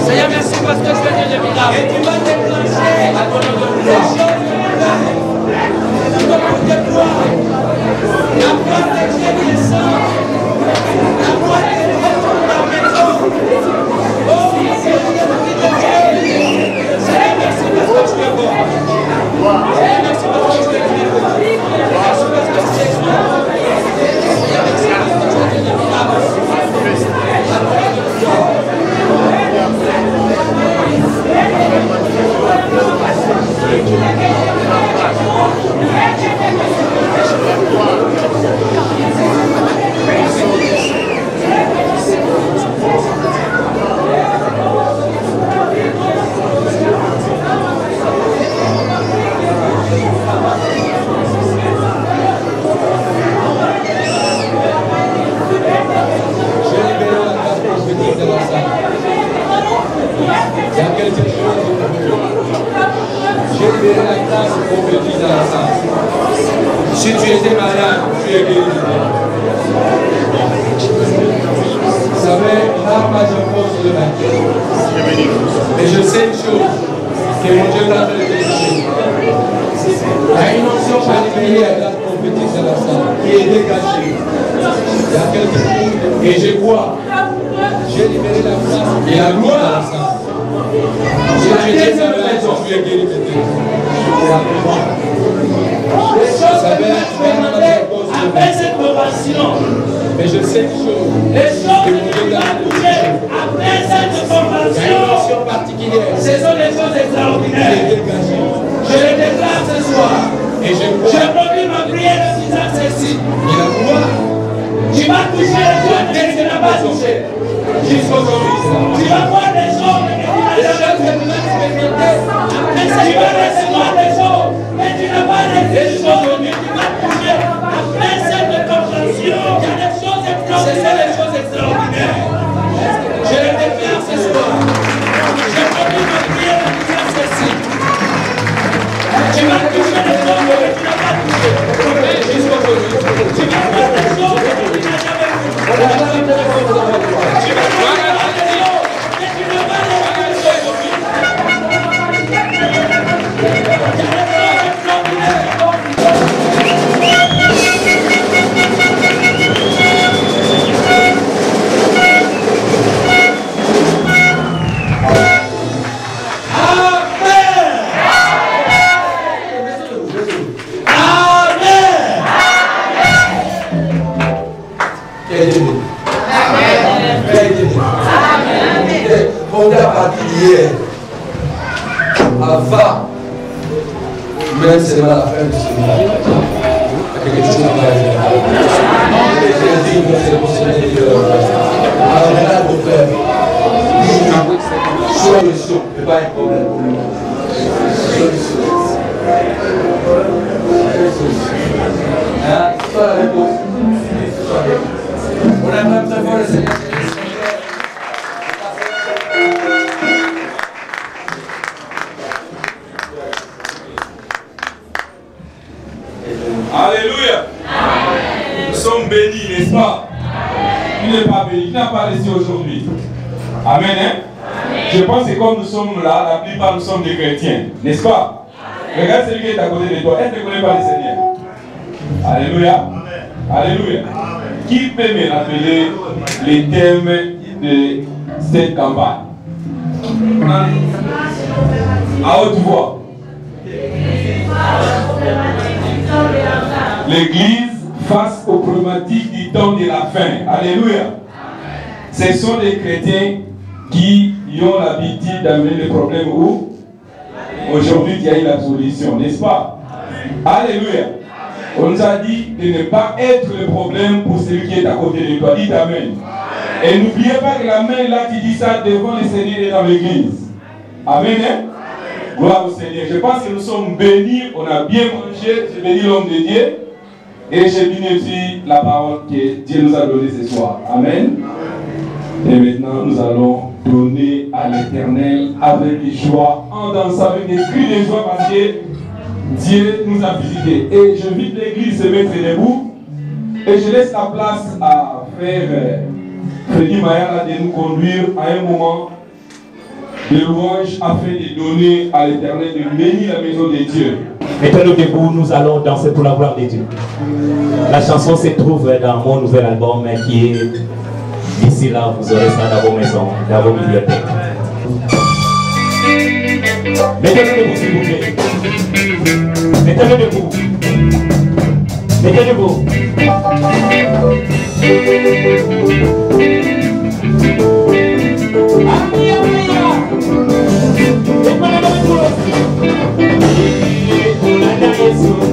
Seigneur, merci parce que tu fais des miracles. Et tu vas déclencher à ton nom de gloire. Tu vas pour tes gloires. La gloire de Dieu descend. La gloire de Dieu dans ta maison. Oh, Seigneur, merci parce que tu es bon. Seigneur, merci parce que tu es bon. Merci parce que tu es bon. Seigneur, merci parce que tu fais des miracles. La gloire de Dieu. Si tu étais malade, tu es guéri. Vous savez, on n'a pas de cause de la vie. Mais je sais une chose, que mon Dieu t'a fait délivrer. Il y a une onction à libérer à la prophétique de la salle qui est dégagée. Il y a quelque chose, et je crois, j'ai libéré la place et la gloire à la salle. Si tu étais malade, tu es guéri maintenant. Les choses que tu as demandées après cette conversion. Mais je sais une chose. Les choses que tu as touchées après cette conversion particulière. Ce sont des choses extraordinaires. Je les déclare ce soir. Et je produis ma prière en disant ceci. Tu vas toucher les choses que tu n'as pas touchées. Jusqu'aujourd'hui. Tu vas voir des choses On a parti hier. Avant, même c'est mal à la fin de ce mois. Il y a quelque chose à faire. Jésus, c'est le possibilité de alors maintenant, mon frère, solution, ce n'est pas un problème. Solution. Hein? C'est pas la réponse. On a même très fort le Seigneur. Alléluia. Nous sommes bénis, n'est-ce pas? Qui n'est pas béni, qui n'a pas réussi aujourd'hui. Amen, hein? Je pense que comme nous sommes là, la plupart nous sommes des chrétiens, n'est-ce pas? Regarde celui qui est à côté de toi. Est-ce que tu ne connais pas le Seigneur? Alléluia. Alléluia. Qui peut me rappeler les thèmes de cette campagne? À haute voix. L'Église face aux problématiques du temps de la fin. Alléluia. Ce sont des chrétiens qui ont l'habitude d'amener les problèmes où aujourd'hui il y a eu la solution, n'est-ce pas? Alléluia. On nous a dit de ne pas être le problème pour celui qui est à côté de toi. Dites Amen. Et n'oubliez pas que la main là qui dit ça devant le Seigneur est dans l'église. Amen. Hein? Gloire au Seigneur. Je pense que nous sommes bénis. On a bien mangé. J'ai béni l'homme de Dieu. Et j'ai béni aussi la parole que Dieu nous a donnée ce soir. Amen. Et maintenant nous allons donner à l'Éternel avec joie, en dansant avec des cris de joie parce que Dieu nous a visités. Et je invite l'église à se mettre debout. Et je laisse la place à frère Freddy Mayala de nous conduire à un moment de louange afin de donner à l'Éternel, de bénir la maison de Dieu. Mettez-nous debout, nous allons danser pour la gloire de Dieu. La chanson se trouve dans mon nouvel album qui est d'ici là, vous aurez ça dans vos maisons, dans vos bibliothèques. Mettez-nous debout s'il vous plaît. Mettez-le debout. Mettez-le debout. Yesu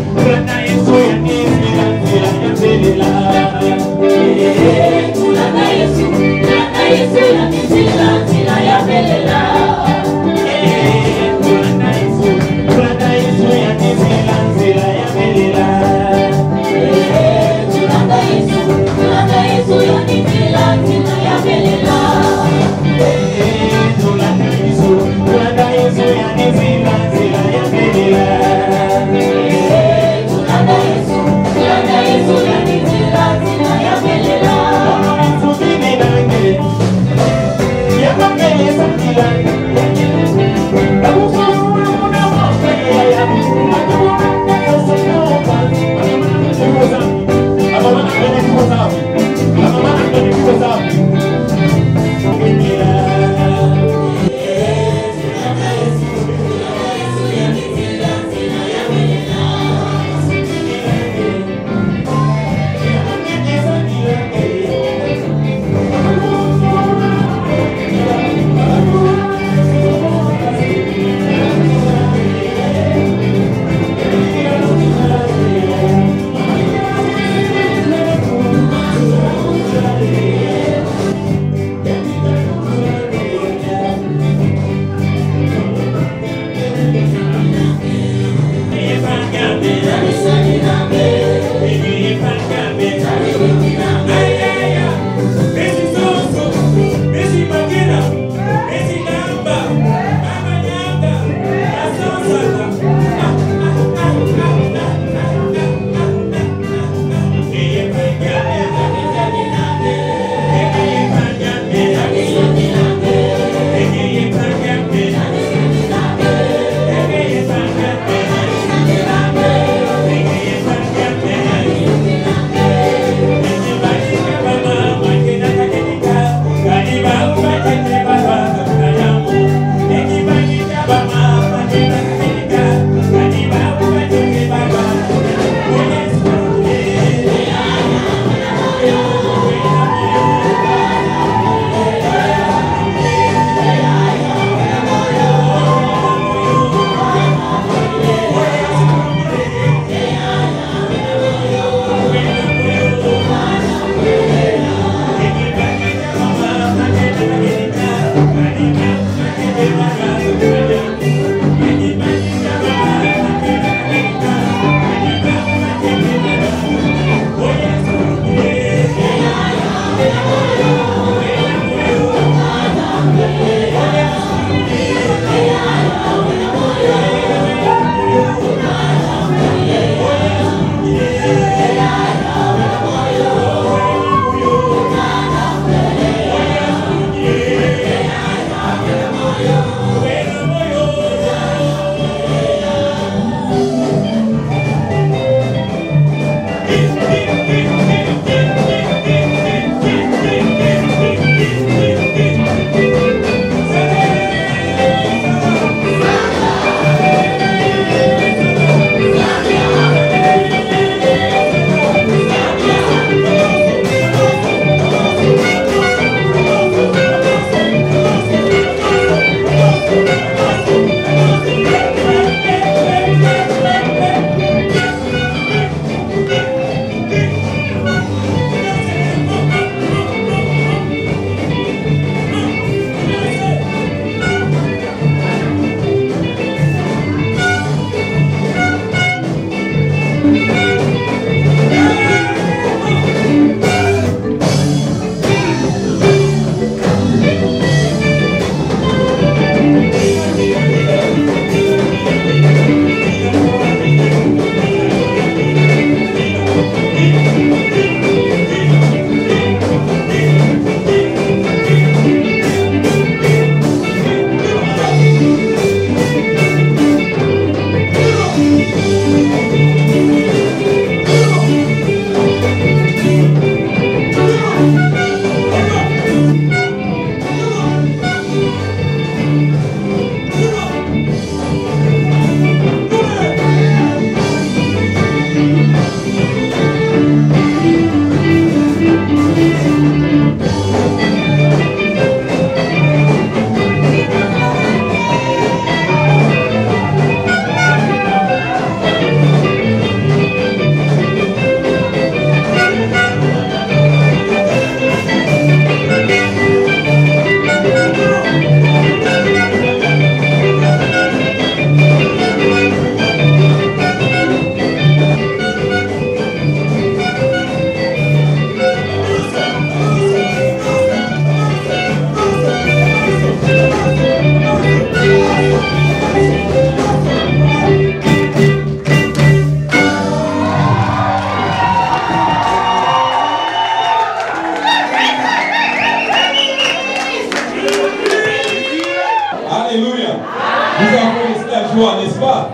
joie, n'est-ce pas?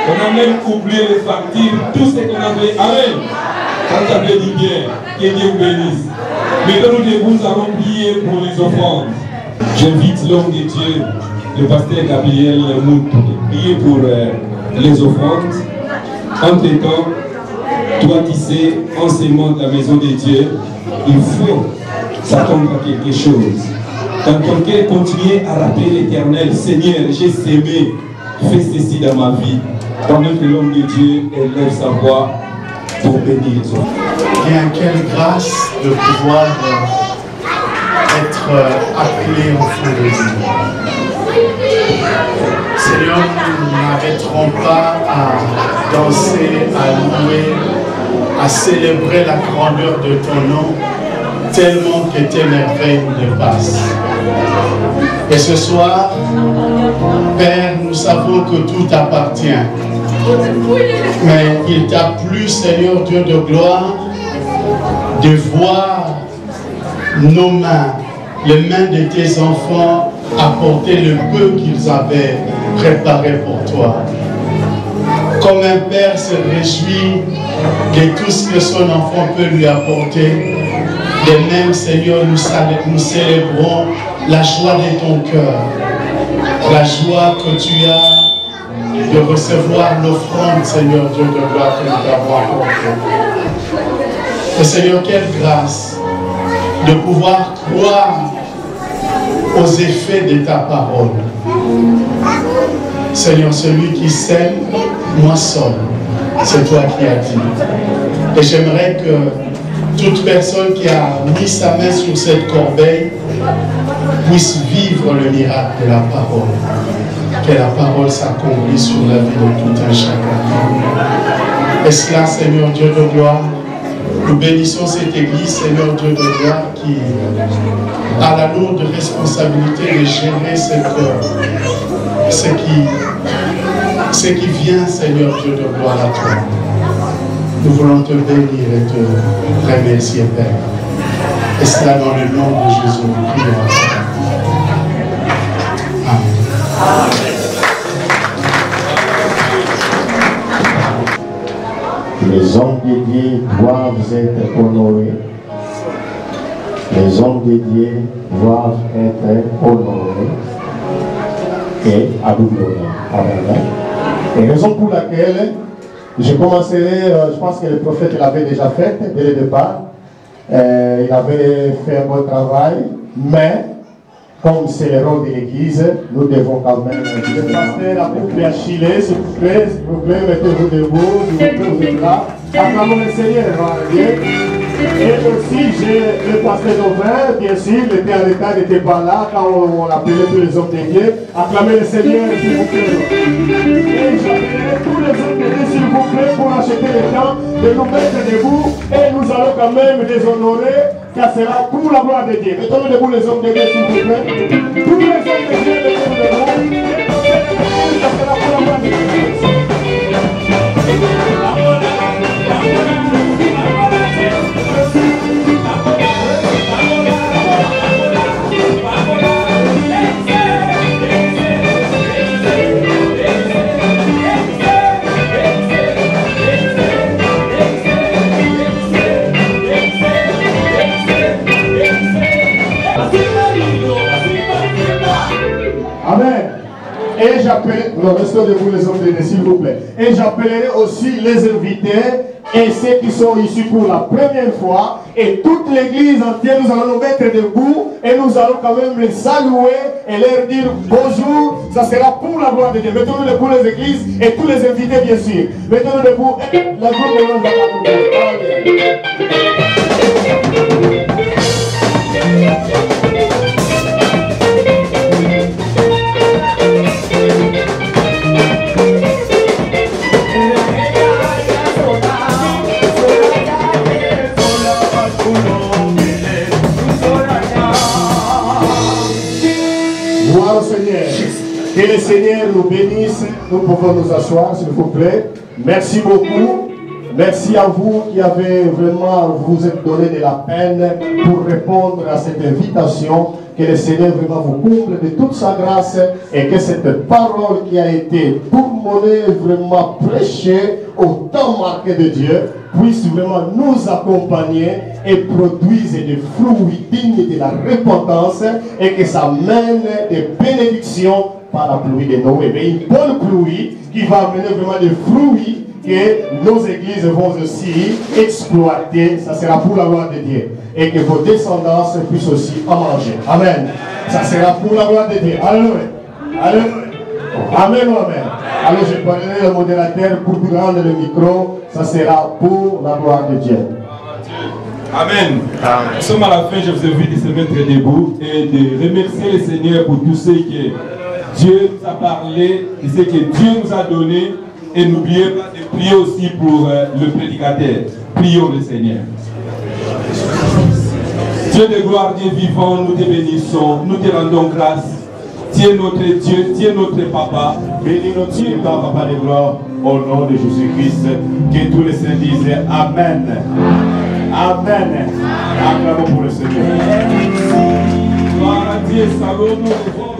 On a même oublié les factures, tout ce qu'on avait. Amen. Quand ça veut dire bien, que Dieu vous bénisse. Maintenant, nous allons prier pour les offrandes. J'invite l'homme de Dieu, le pasteur Gabriel Mout, prier pour les offrandes. Entre-temps, toi qui sais, enseignement de la maison de Dieu, il faut s'attendre à quelque chose. Dans ton cœur, continuer à rappeler l'Éternel. Seigneur, j'ai sémé, fais ceci dans ma vie. Pendant que l'homme de Dieu élève sa voix pour bénir les autres. Bien, quelle grâce de pouvoir être appelé enfant de Dieu. Seigneur, nous n'arrêterons pas à danser, à louer, à célébrer la grandeur de ton nom, tellement que tes merveilles nous dépassent. Et ce soir, Père, nous savons que tout t'appartient. Mais il t'a plu, Seigneur Dieu de gloire, de voir nos mains, les mains de tes enfants, apporter le peu qu'ils avaient préparé pour toi. Comme un père se réjouit de tout ce que son enfant peut lui apporter, de même, Seigneur, nous célébrons la joie de ton cœur, la joie que tu as de recevoir l'offrande, Seigneur Dieu de gloire, que nous t'avons apportée. Et Seigneur, quelle grâce de pouvoir croire aux effets de ta parole. Seigneur, celui qui sème, moissonne. C'est toi qui as dit. Et j'aimerais que toute personne qui a mis sa main sur cette corbeille puisse vivre le miracle de la parole. Que la parole s'accomplisse sur la vie de tout un chacun. Et cela, Seigneur Dieu de gloire, nous bénissons cette église, Seigneur Dieu de gloire, qui a la lourde responsabilité de gérer ce qui vient, Seigneur Dieu de gloire, à toi. Nous voulons te bénir et te remercier, Père. Et cela dans le nom de Jésus, nous prions. Amen. Les hommes dédiés doivent être honorés. Les hommes dédiés doivent être honorés et à double honneur. Amen. Et raison pour laquelle je commencerai, je pense que le prophète l'avait déjà fait dès le départ. Il avait fait un bon travail, mais comme c'est le rôle de l'Église, nous devons quand même... Le pasteur a coupé à Chile, s'il vous plaît, mettez-vous debout, s'il vous plaît, vous êtes là. Acclamons le Seigneur, et aussi, j'ai le pasteur Dauvin, bien sûr, il était en retard, il n'était pas là quand on appelait tous les hommes de Dieu. Acclamez le Seigneur, s'il vous plaît. Et j'appellerai tous les hommes de Dieu, s'il vous plaît, pour acheter le temps de nous mettre debout, et nous allons quand même les honorer, car c'est là pour la gloire de Dieu. Mettons debout les hommes de Dieu, s'il vous plaît. Tous les hommes de Dieu, mettons debout, et ça sera pour la gloire de Dieu. Amen. Et j'appelle, non, restons debout les hommes de Dieu, s'il vous plaît. Et j'appellerai aussi les invités et ceux qui sont ici pour la première fois. Et toute l'église entière, nous allons nous mettre debout et nous allons quand même les saluer et leur dire bonjour. Ça sera pour la gloire de Dieu. Mettons-nous debout les églises et tous les invités, bien sûr. Mettons-nous debout et la gloire de Dieu va Gloire au Seigneur. Que le Seigneur nous bénisse. Nous pouvons nous asseoir, s'il vous plaît. Merci beaucoup. Merci à vous qui avez vraiment vous êtes donné de la peine pour répondre à cette invitation. Que le Seigneur vraiment vous comble de toute sa grâce et que cette parole qui a été tourmentée, vraiment prêchée au temps marqué de Dieu puisse vraiment nous accompagner et produise des fruits dignes de la repentance et que ça mène des bénédictions par la pluie de Noé. Mais une bonne pluie qui va amener vraiment des fruits que nos églises vont aussi exploiter. Ça sera pour la gloire de Dieu. Et que vos descendants puissent aussi en manger. Amen. Ça sera pour la gloire de Dieu. Alléluia. Alléluia. Amen ou amen. Alors je parlerai le modérateur pour rendre le micro. Ça sera pour la gloire de Dieu. Amen. Nous sommes à la fin. Je vous invite de se mettre debout et de remercier le Seigneur pour tout ce que Dieu nous a parlé et ce que Dieu nous a donné. Et n'oubliez pas de prier aussi pour le prédicateur. Prions le Seigneur. Dieu de gloire, Dieu vivant, nous te bénissons, nous te rendons grâce. Tu es notre Dieu, tu es notre Papa. Bénis notre Dieu, Papa de gloire, au nom de Jésus-Christ. Que tous les saints disent Amen. Amen. Acclamons pour le Seigneur. Gloire à Dieu, salut nous devons.